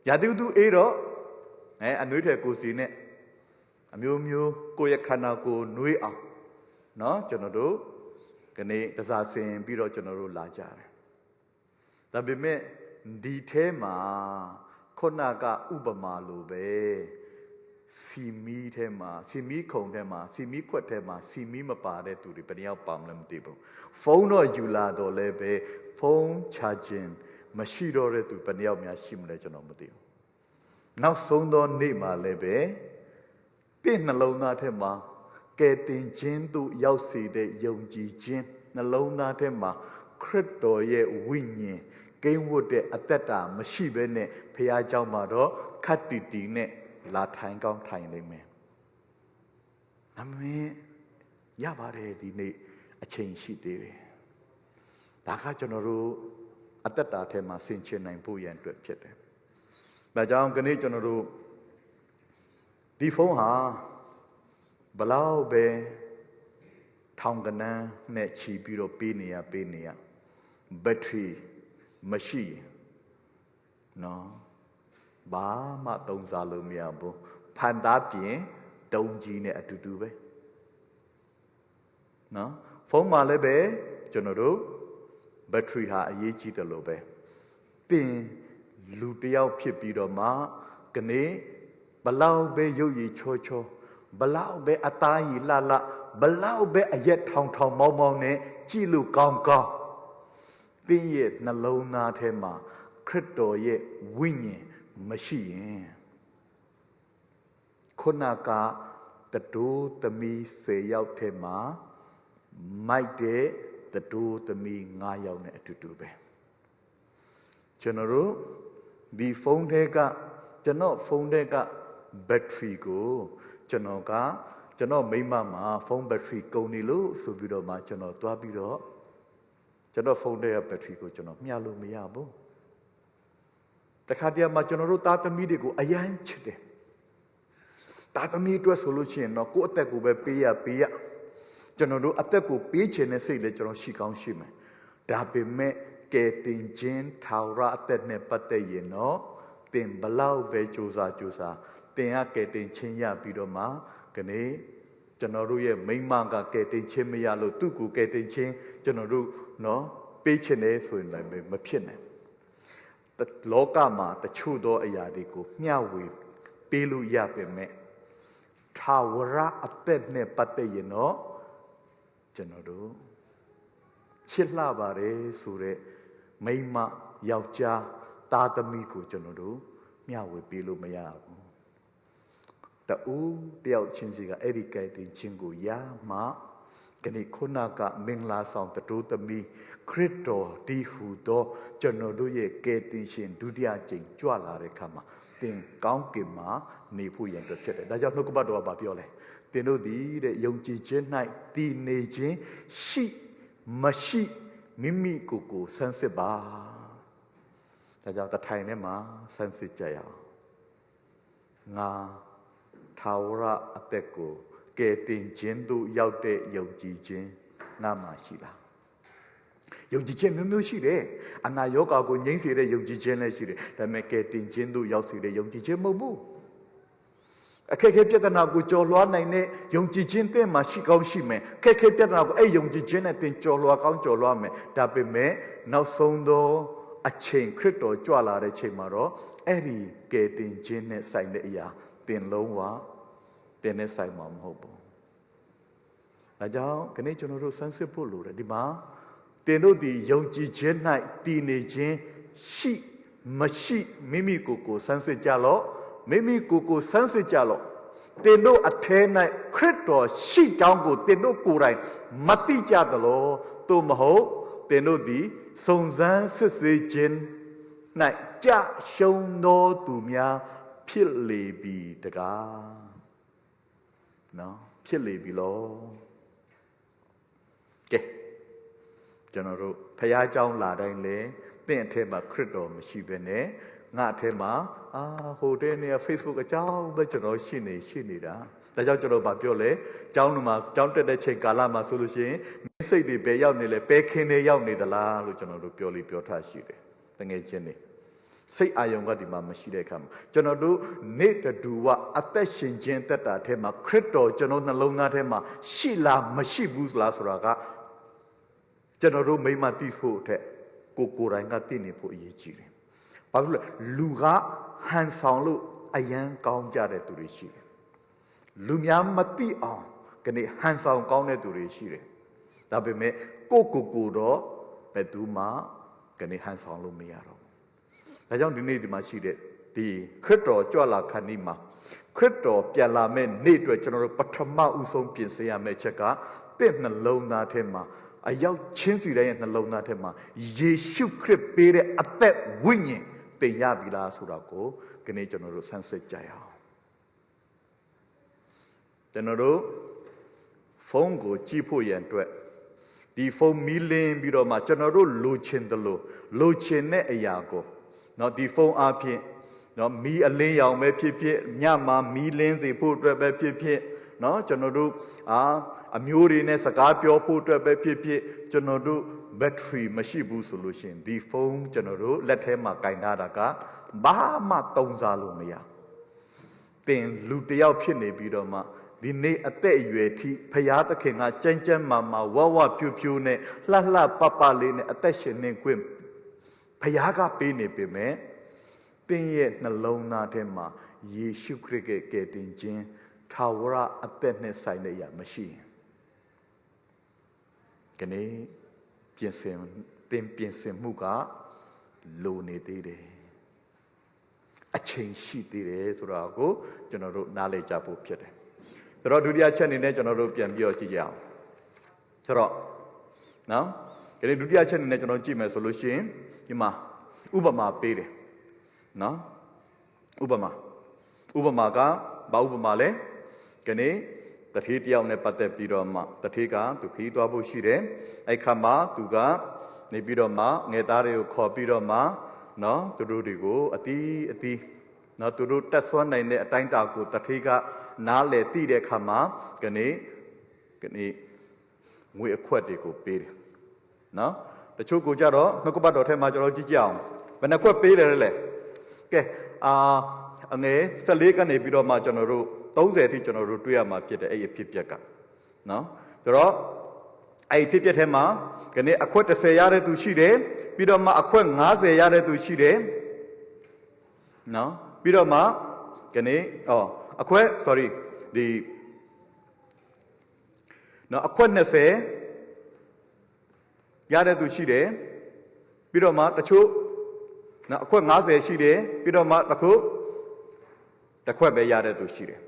ရာတူတူအေးတော့အနှွေးထဲကိုစီနဲ့အမျိုးမျိုးကိုယ့်ရဲ့ခန္ဓာကိုယ်နှွေးအောင်နော်ကျွန်တော်တို့ခဏတစားဆင်ပြီးတော့ကျွန်တော်တို့လာကြတယ်ဒါပေမဲ့ဒီထဲမှာခုနကဥပမာလိုပဲစီမီထဲမှာစီမီခုံထဲမှာစီမီခွက်ထဲမှာစီမီမပါတဲ့သူတွေဘယ်နှယောက်ပါမလဲမသိဘူးဖုန်းတော့ယူလာတော့လည်းပဲဖုန်းချာဂျင်မရှိတော့တဲ့သူဘယ်နှယောက်များရှိမလဲကျွန်တော်မသိဘူးနောက်ဆုံးသောနေ့မှာလည်းပဲတင့်နှလုံးသားထဲမှာကယ်တင်ခြင်းသို့ရောက်စေတဲ့ယုံကြည်ခြင်းနှလုံးသားထဲမှာခရစ်တော်ရဲ့ဝိညာဉ်ကိန်းဝတ်တဲ့အသက်တာမရှိဘဲနဲ့ဖခင်เจ้าမှာတော့ခတ်တီတီနဲ့လာထိုင်ကောင်းထိုင်နေမယ်အမေရပါတယ်ဒီနေ့အချိန်ရှိသေးတယ်ဒါကကျွန်တော်တို့အသက်တာထဲမှာဆင်ခြင်နိုင်ဖို့ရန်အတွက်ဖြစ်တယ်ဒါကြောင့်ဒီနေ့ကျွန်တော်တို့ဒီဖုန်းဟာဘလောက်ပဲထောင်ကနန်းနဲ့ချီပြီးတော့ပေးနေရဘက်ထရီမရှိနော်ဘာမှသုံးစားလို့မရဘူးဖန်သားပြင်တုံးကြီးနဲ့အတူတူပဲနော်ဖုန်းမှာလည်းပဲကျွန်တော်တို့ဘက်ထရီဟာအရေးကြီးတယ်လို့ပဲတင်လူတယောက်ဖြစ်ပြီးတော့မှကနေဘလောက်ပဲရုပ်ရည်ချောချောဘလောက်ပဲအသားရည်လှလှဘလောက်ပဲအရက်ထောင်ထောင်မောင်းမောင်းနဲ့ကြည့်လို့ကောင်းကောင်းတင်းရဲ့နှလုံးသားထဲမှာခရစ်တော်ရဲ့ဝိညာဉ်မရှိရင်ခုနကတတိုးသမီး10ယောက်ထဲမှာမိုက်တဲ့တတိုးသမီး9ယောက်နဲ့အတူတူပဲကျွန်တော်တို့ဒီဖုန်းထဲကကျွန်တော်ဖုန်းထဲကဘက်ထရီကိုကျွန်တော်မိမမှာဖုန်းဘက်ထရီကုန်နေလို့ဆိုပြီးတော့မှကျွန်တော်သွားပြီးတော့ကျွန်တော်ဖုန်းထဲကဘက်ထရီကိုကျွန်တော်မျှလို့မရဘူးတခါတည်းမှာကျွန်တော်တို့သားသမီးတွေကိုအယမ်းချစ်တယ်သားသမီးအတွက်ဆိုလို့ရှိရင်တော့ကိုယ့်အသက်ကိုပဲပေးရကျွန်တော်တို့အသက်ကိုပေးချင်တဲ့စိတ်လည်းကျွန်တော်ရှိကောင်းရှိမယ်ဒါပေမဲ့ကဲတင်ခြင်းထာဝရအသက်နဲ့ပတ်သက်ရင်တော့တင်ဘလောက်ပဲကြိုးစားတင်ကဲတင်ခြင်းရပြီးတော့မှကနေကျွန်တော်တို့ရဲ့မိမကကဲတင်ခြင်းမရလို့သူ့ကိုကဲတင်ခြင်းကျွန်တော်တို့နော်ပေးချင်တယ်ဆိုရင်လည်းမဖြစ်နိုင်လောကမှာတချို့သောအရာတွေကိုမျှဝေပေးလို့ရပေမဲ့ထာဝရအသက်နဲ့ပတ်သက်ရင်တော့ကျွန်တော်တို့ချစ်လှပါတယ်ဆိုတဲ့မိန်းမယောက်ျားသားသမီးကိုကျွန်တော်တို့မျှဝေပေးလို့မရဘူးတူတယောက်ချင်းစီကအဲ့ဒီကဲတင်ခြင်းကိုရမှကနေခုနကမင်္ဂလာဆောင်တိုးသမီးခရစ်တော်ဒီဟူသောကျွန်တော်တို့ရဲ့ကယ်တင်ရှင်ဒုတိယကြိမ်ကြွလာတဲ့အခါမှာသင်ကောင်းကင်မှာနေဖို့ရန်အတွက်ဖြစ်တယ်ဒါကြောင့်နှုတ်ကပတ်တော်ကပြောလဲသင်တို့သည်တဲ့ယုံကြည်ခြင်း၌တည်နေခြင်းရှိမရှိမိမိကိုယ်ကိုဆန်းစစ်ပါဒါကြောင့်တထိုင်ထဲမှာဆန်းစစ်ကြရအောင်ငါထာဝရအသက်ကိုကယ်တင်ခြင်းသို့ရောက်တဲ့ယုံကြည်ခြင်းငါမှရှိလားယုံကြည်ခြင်းမျိုးမျိုးရှိတယ်အနာရောဂါကိုငြိမ်းစေတဲ့ယုံကြည်ခြင်းလည်းရှိတယ်ဒါပေမဲ့ကယ်တင်ခြင်းသို့ရောက်စေတဲ့ယုံကြည်ခြင်းမဟုတ်ဘူးအခက်အခဲပြဿနာကိုကျော်လွှားနိုင်တဲ့ယုံကြည်ခြင်းသင်မှာရှိကောင်းရှိမယ်အခက်အခဲပြဿနာကိုအဲ့ယုံကြည်ခြင်းနဲ့သင်ကျော်လွှားကောင်းကျော်လွှားမယ်ဒါပေမဲ့နောက်ဆုံးသော အချိန်ခရစ်တော်ကြွလာတဲ့ချိန်မှာတော့အဲ့ဒီကယ်တင်ခြင်းနဲ့ဆိုင်တဲ့အရာတင်လုံးဝတင်နဲ့ဆိုင်မှာမဟုတ်ဘူး။ဒါကြောင့်ခဏကျွန်တော်တို့ဆန်းစစ်ဖို့လိုတယ်ဒီမှာတင်တို့ဒီယုံကြည်ခြင်း၌တည်နေခြင်းရှိမရှိမိမိကိုယ်ကိုဆန်းစစ်ကြလော့မိမိကိုယ်ကိုဆန်းစစ်ကြလော့တင်တို့အထဲ၌ခရစ်တော်ရှိကြောင်းကိုတင်တို့ကိုယ်တိုင်မသိကြသလိုသို့မဟုတ်တင်တို့ဒီစုံစမ်းစစ်ဆေးခြင်း၌ကြရှုံသောသူများဖြစ်လေပြီတကားနော်ဖြစ်လေပြီလောကဲကျွန်တော်တို့ဖခင်เจ้าလာတိုင်းလေတင့်အထက်မှာခရစ်တော်မရှိဘဲနဲ့ငါအထက်မှာဟိုတဲ့နေ Facebook အကြောင်းပဲကျွန်တော်ရှိနေတာဒါကြောင့်ကျွန်တော်ဗာပြောလဲကျောင်းမှာကျောင်းတက်တဲ့ချိန်ကာလမှာဆိုလို့ရှိရင်စိတ်တွေပဲရောက်နေလဲပဲခင်းနေရောက်နေသလားလို့ကျွန်တော်တို့ပြောထားရှိတယ်တငယ်ချင်းတွေစိတ်အာယုံကဒီမှာမရှိတဲ့အခါမှာကျွန်တော်တို့နေ့တူဝအသက်ရှင်ခြင်းတက်တာထဲမှာခရစ်တော်ကျွန်တော်နှလုံးသားထဲမှာရှိလားမရှိဘူးလားဆိုတာကကျွန်တော်တို့မိမသိဖို့တဲ့ကိုယ်တိုင်ကသိနေဖို့အရေးကြီးတယ်။ဘာလို့လဲလူကဟန်ဆောင်လို့အယံကောင်းကြတဲ့သူတွေရှိတယ်။လူများမသိအောင်ကနေဟန်ဆောင်ကောင်းတဲ့သူတွေရှိတယ်။ဒါပေမဲ့ကိုတော့ဘယ်သူမှကနေဟန်ဆောင်လို့မရတော့ဘူး။ဒါကြောင့်ဒီနေ့ဒီမှာရှိတဲ့ဒီခရစ်တော်ကြွလာခါနီးမှာခရစ်တော်ပြန်လာမဲ့နေ့အတွက်ကျွန်တော်တို့ပထမဦးဆုံးပြင်ဆင်ရမယ့်ချက်ကတင့်နှလုံးသားထဲမှာအရောက်ချင်းစီတိုင်းရဲ့နှလုံးသားထဲမှာယေရှုခရစ်ပေးတဲ့အသက်ဝိညာဉ်တင်ရပြီလားဆိုတာကိုဒီနေ့ကျွန်တော်တို့ဆန်းစစ်ကြရအောင်ကျွန်တော်တို့ဖုန်းကိုကြည့်ဖို့ရန်အတွက်ဒီဖုန်းမီလင်းပြီးတော့မှကျွန်တော်တို့လိုချင်တယ်လို့လိုချင်တဲ့အရာကိုเนาะဒီဖုန်းအပြင်เนาะမီအလင်းရောင်ပဲဖြစ်ဖြစ်ညမှာမီလင်းစေဖို့အတွက်ပဲဖြစ်ဖြစ်เนาะကျွန်တော်တို့အမျိုးတွေနဲ့စကားပြောဖို့အတွက်ပဲဖြစ်ဖြစ်ကျွန်တော်တို့ဘက်ထရီမရှိဘူးဆိုလို့ရှိရင်ဒီဖုန်းကျွန်တော်တို့လက်ထဲမှာကင်ထားတာကဘာမှသုံးစားလို့မရတင်လူတယောက်ဖြစ်နေပြီးတော့မှဒီနေ့အသက်အရွယ်ထိဖရာသခင်ကကြမ်းကြမ်းမာမာဝဝပြူပြူနဲ့လှပပလေးနဲ့အသက်ရှင်နေခွင့်ဖရာကပေးနေပေမဲ့တင်ရဲ့နှလုံးသားထဲမှာယေရှုခရစ်ရဲ့ကယ်တင်ခြင်းထာဝရအသက်နဲ့ဆိုင်တဲ့အရာမရှိကနေ့ပြင်ဆင်မှုကလိုနေသေးတယ်အချိန်ရှိသေးတယ်ဆိုတာကိုကျွန်တော်တို့နားလည်ကြဖို့ဖြစ်တယ်ဆိုတော့ဒုတိယချက်အနေနဲ့ကျွန်တော်တို့ပြန်ပြီးတော့ကြည့်ကြအောင်ဆိုတော့နော်ဒီဒုတိယချက်အနေနဲ့ကျွန်တော်ကြည့်မယ်ဆိုလို့ရှိရင်ဒီမှာဥပမာပေးတယ်နော်ဥပမာကဘာဥပမာလဲကနေ့တထေးတယောက်နဲ့ပတ်သက်ပြီးတော့မှတထေးကသူခရီးသွားဖို့ရှိတယ်အဲ့ခါမှာသူကနေပြီးတော့မှငယ်သားတွေကိုခေါ်ပြီးတော့မှနော်သူတို့တွေကိုအတီးနော်သူတို့တက်ဆွမ်းနိုင်တဲ့အတိုင်းတာကိုတထေးကနားလည်သိတဲ့ခါမှာကနေ့ငွေအခွက်တွေကိုပေးတယ်နော်တချို့ကိုကြတော့နှုတ်ကပတ်တော်ထဲမှာကျွန်တော်ကြည့်ကြအောင်ဘယ်နှခွက်ပေးတယ်လဲကဲအငယ်14ကနေပြီးတော့မှကျွန်တော်တို့30အထိကျွန်တော်တို့တွေ့ရမှာဖြစ်တယ်အဲ့ဒီဖြစ်ပျက်ကနော်ဆိုတော့အဲ့ဒီဖြစ်ပျက်ထဲမှာကနေ့အခွက်30ရတဲ့သူရှိတယ်ပြီးတော့မှအခွက်50ရတဲ့သူရှိတယ်နော်ပြီးတော့မှကနေ့အခွက် sorry ဒီနော်အခွက်20ရတဲ့သူရှိတယ်ပြီးတော့မှတချို့နော်အခွက်50ရှိတယ်ပြီးတော့မှတစ်ခွက်ပဲရတဲ့သူရှိတယ်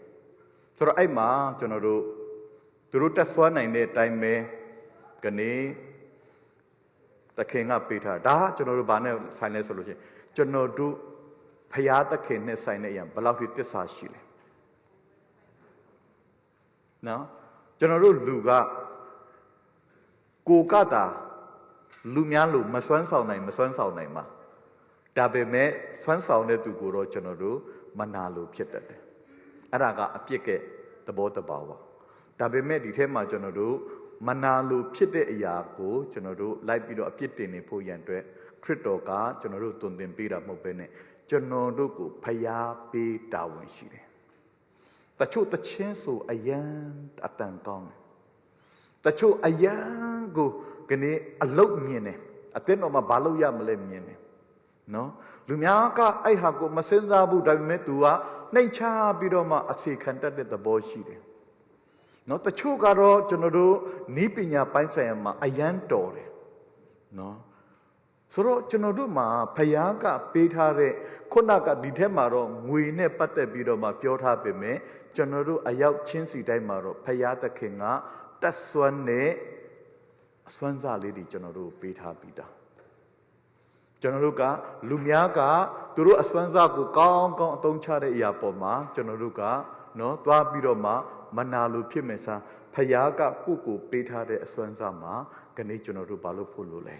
ဆိုတော့အဲ့မှာကျွန်တော်တို့သူတို့တက်ဆွမ်းနိုင်တဲ့အတိုင်းပဲကနေတခင်ကပေးထားဒါကျွန်တော်တို့ဘာနဲ့ဆိုင်လဲဆိုလို့ရှိရင်ကျွန်တော်တို့ဖရာသခင်နဲ့ဆိုင်တဲ့အရာဘယ်လောက်ထိတစ္ဆာရှိလဲနော်ကျွန်တော်တို့လူကကိုကတာလူများလို့မစွမ်းဆောင်နိုင်မှာဒါပေမဲ့စွမ်းဆောင်တဲ့သူကိုတော့ကျွန်တော်တို့မနာလို့ဖြစ်တတ်တယ်အဲ့ဒါကအပြစ်ကသဘောတဘာဝဒါပေမဲ့ဒီထဲမှာကျွန်တော်တို့မနာလို့ဖြစ်တဲ့အရာကိုကျွန်တော်တို့လိုက်ပြီးတော့အပြစ်တင်နေဖို့ရန်အတွက်ခရစ်တော်ကကျွန်တော်တို့တုံသင်ပေးတာမဟုတ်ဘဲနဲ့ကျွန်တော်တို့ကိုဖျားပေးတာဝန်ရှိတယ်တချို့တချင်းဆိုအယံအတန်ကောင်းတယ်တချို့အယံကိုကနေအလုတ်မြင်တယ်အတင်းတော်မှာဘာလို့ရမလဲမြင်တယ် နော်လူများကအဲ့ဟာကိုမစင်စားဘူးဒါပေမဲ့ तू ကနှိမ်ချပြီးတော့မှအစီခံတတ်တဲ့သဘောရှိတယ်နော်တချို့ကတော့ကျွန်တော်တို့နီးပညာပိုင်းဆိုင်ရာမှာအယံတော်တယ်နော်ဆိုတော့ကျွန်တော်တို့မှာဖယားကပေးထားတဲ့ခုနကဒီထက်မှာတော့ငွေနဲ့ပတ်သက်ပြီးတော့မှပြောထားပေမဲ့ကျွန်တော်တို့အရောက်ချင်းစီတိုင်းမှာတော့ဖယားသခင်ကတက်ဆွမ်းနဲ့အစွမ်းစားလေးတွေကျွန်တော်တို့ပေးထားပြီးသားကျွန်တော်တို့ကလူများကသူတို့အစွမ်းစားကိုကောင်းကောင်းအသုံးချတဲ့အရာပေါ်မှာကျွန်တော်တို့ကနော်သွားပြီးတော့မှမနာလိုဖြစ်မယ်စားဖယားကကိုပေးထားတဲ့အစွမ်းစားမှာကနေကျွန်တော်တို့ဘာလို့ဖို့လို့လဲ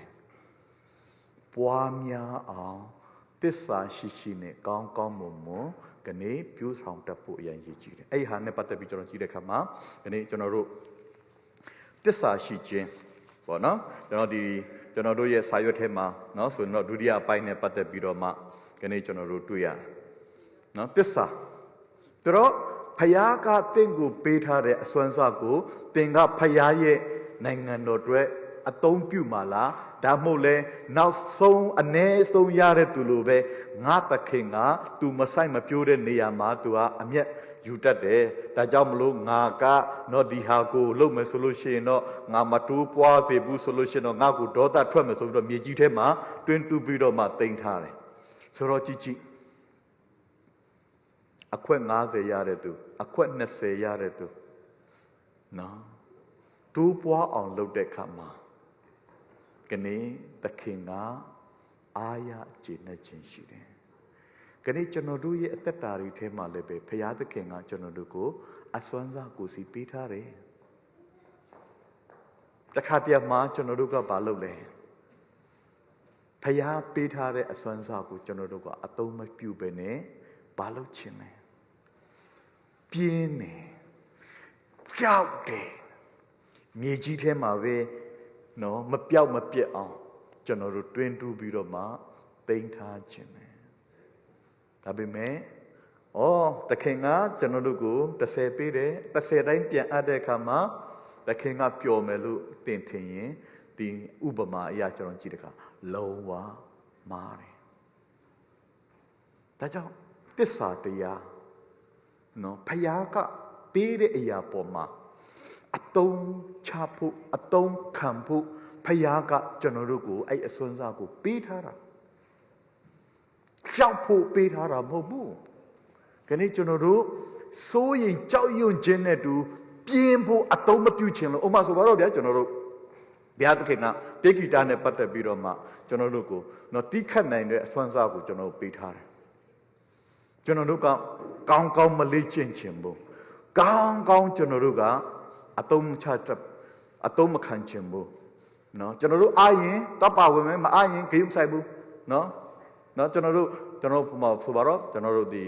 ပွားများအောင်တစ္ဆာရှိရှိနဲ့ကောင်းကောင်းမွန်မွန်ကနေပြိုးဆောင်တတ်ဖို့အရင်ရည်ကြည်တယ်အဲ့ဟာနဲ့ပတ်သက်ပြီးကျွန်တော်ကြည့်တဲ့အခါမှာကနေကျွန်တော်တို့တစ္ဆာရှိခြင်းပေါ့နော်ကျွန်တော်တို့ရဲ့စာရွက်ထဲမှာနော်ဆိုတော့ဒုတိယအပိုင်းနဲ့ပတ်သက်ပြီးတော့မှကနေကျွန်တော်တို့တွေ့ရတယ်နော်တစ္ဆာတော့ဖယားကတင့်ကိုပေးထားတဲ့အစွမ်းစားကိုတင်ကဖယားရဲ့နိုင်ငံတော်အတွက်အသုံးပြုမှာလားဒါမှမဟုတ်လဲနောက်ဆုံးအ ਨੇ ဆုံးရတဲ့သူလိုပဲငါသခင်က तू မဆိုင်မပြိုးတဲ့နေရာမှာ तू ကအမျက်ယူတတ်တယ်ဒါကြောင့်မလို့ငါကတော့ဒီဟာကိုလုပ်မယ်ဆိုလို့ရှိရင်တော့ငါမတိုးပွားစေဘူးဆိုလို့ရှိရင်တော့ငါကိုဒေါသထွက်မယ်ဆိုပြီးတော့မြေကြီးထဲမှာတွင်းတူးပြီးတော့မှတင်ထားတယ်ဆိုတော့ကြည့်အခွက်90ရတဲ့သူအခွက်20ရတဲ့သူနော်တိုးပွားအောင်လုပ်တဲ့ခါမှာကနေသခင်ကအာရကျေနပ်ခြင်းရှိတယ်။ကနေကျွန်တော်တို့ရဲ့အသက်တာတွေထဲမှာလည်းပဲဘုရားသခင်ကကျွန်တော်တို့ကိုအစွမ်းစားကိုစီပေးထားတယ်။တခါတည်းမှာကျွန်တော်တို့ကဘာလုပ်လဲ။ဘုရားပေးထားတဲ့အစွမ်းစားကိုကျွန်တော်တို့ကအသုံးမပြုဘဲနဲ့ဘာလုပ်ချင်လဲ။ပြင်းနေ။ကြောက်တယ်။မြေကြီးထဲမှာပဲနော်မပြောက်မပြက်အောင်ကျွန်တော်တို့တွင်းတူးပြီးတော့မှတိမ့်ထားခြင်းပဲဒါပေမဲ့သခင်ကကျွန်တော်တို့ကို30ပေးတယ်30တိုင်းပြန်အပ်တဲ့အခါမှာသခင်ကပျော်မယ်လို့တင်ထင်ရင်ဒီဥပမာအရာကျွန်တော်ကြည့်တဲ့အခါလုံးဝမှားတယ်ဒါကြောင့်တစ္ဆာတရားနော်ဖယားကပေးတဲ့အရာပေါ်မှာအတုံးချဖို့အတုံးခံဖို့ဖယားကကျွန်တော်တို့ကိုအဲ့အစွမ်းစားကိုပေးထားတာကြောက်ဖို့ပေးထားတာမဟုတ်ဘူးခဏကျွန်တော်တို့စိုးရင်ကြောက်ရွံ့ခြင်းနဲ့တူပြင်းဖို့အတုံးမပြုခြင်းလို့ဥပမာဆိုပါတော့ဗျာကျွန်တော်တို့ဘုရားသခင်ကတေဂီတာနဲ့ပတ်သက်ပြီးတော့မှကျွန်တော်တို့ကိုနော်တိခတ်နိုင်တဲ့အစွမ်းစားကိုကျွန်တော်တို့ပေးထားတယ်ကျွန်တော်တို့ကကောင်းကောင်းမလေးကျင့်ခြင်းဘူးကောင်းကောင်းကျွန်တော်တို့ကအတုံးချတတ်အတုံးမခံခြင်းဘူးနော်ကျွန်တော်တို့အားရင်တော့ပါဝင်မယ်မအားရင်ဂိမ်းမဆိုင်ဘူးနော်ကျွန်တော်တို့ဆိုပါတော့ကျွန်တော်တို့ဒီ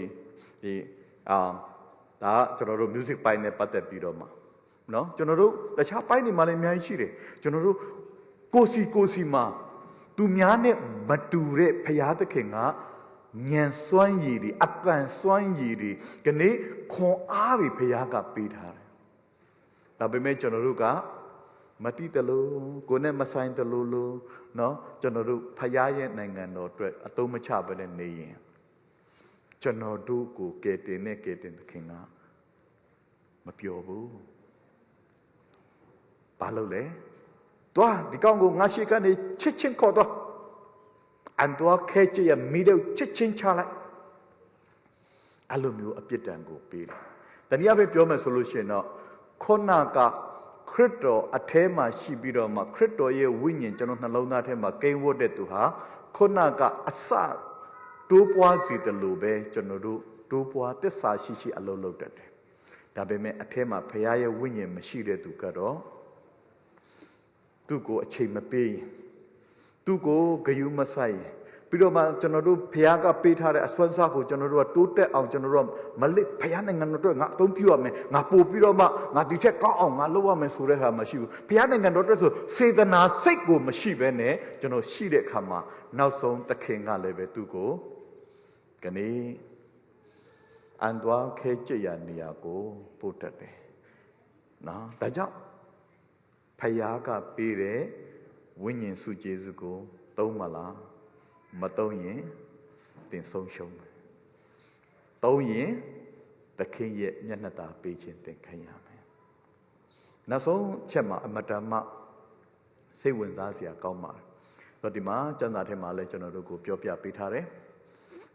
ဒါကျွန်တော်တို့ music ပိုင်းနဲ့ပတ်သက်ပြီးတော့မှနော်ကျွန်တော်တို့တခြားပိုင်းတွေမှာလည်းအများကြီးရှိတယ်ကျွန်တော်တို့ကိုစီမှာသူများနဲ့မတူတဲ့ဖရာသခင်ကဉာဏ်စွမ်းရည်တွေအတန်စွမ်းရည်တွေကနေခွန်အားတွေဖရာကပေးထားတယ်ဒါပေမဲ့ကျွန်တော်တို့ကမတိတလို့ကိုယ်နဲ့မဆိုင်တလို့လို့နော်ကျွန်တော်တို့ဖယားရဲ့နိုင်ငံတော်အတွက်အသုံးမချဘဲနဲ့နေရင်ကျွန်တော်တို့ကိုကယ်တင်သခင်ကမပျော်ဘူးဘာလို့လဲသွားဒီကောင်ကိုငါရှိကနေချစ်ချင်းခေါ်တော့အန်တော့ခဲချရမိတော့ချစ်ချင်းချလိုက်အလိုမျိုးအပြစ်ဒဏ်ကိုပေးတယ်တနည်းအားဖြင့်ပြောမယ်ဆိုလို့ရှိရင်တော့ခုနကခရစ်တော်အထဲမှာရှိပြီးတော့မှခရစ်တော်ရဲ့ဝိညာဉ်ကျွန်တော်နှလုံးသားထဲမှာကိန်းဝတ်တဲ့သူဟာခုနကအစတိုးပွားစီတယ်လို့ပဲကျွန်တော်တို့တိုးပွားတစ္ဆာရှိအလုံးလုံးတတ်တယ်ဒါပေမဲ့အထဲမှာဖခင်ရဲ့ဝိညာဉ်မရှိတဲ့သူကတော့သူ့ကိုအချိန်မပေးရင်သူ့ကိုဂယုမဆိုင်ပြီးတော့မှကျွန်တော်တို့ဖခင်ကပေးထားတဲ့အစွမ်းစားကိုကျွန်တော်တို့ကတိုးတက်အောင်ကျွန်တော်တို့မလစ်ဖခင်နိုင်ငံတော်အတွက်ငါအသုံးပြုရမယ်ငါပို့ပြီးတော့မှငါဒီထက်ကောင်းအောင်ငါလုပ်ရမယ်ဆိုတဲ့ဟာမရှိဘူးဖခင်နိုင်ငံတော်အတွက်ဆိုစေတနာစိတ်ကိုမရှိဘဲနဲ့ကျွန်တော်ရှိတဲ့အခါမှာနောက်ဆုံးသခင်ကလည်းပဲသူ့ကိုကနေအန်သွားခဲကြရနေရာကိုပို့တတ်တယ်နော်ဒါကြောင့်ဖခင်ကပေးတဲ့ဝိညာဉ်စုကျေးဇူးကိုသုံးမလား မသုံးရင်တင်ဆုံးရှုံးမယ်သုံးရင်သခင်ရဲ့မျက်နှာသာပေးခြင်းသင်ခံရမယ်နောက်ဆုံးချက်မှာအမတန်မှစိတ်ဝင်စားစရာကောင်းပါတယ်ဆိုတော့ဒီမှာကျမ်းစာထဲမှာလည်းကျွန်တော်တို့ကိုပြောပြပေးထားတယ်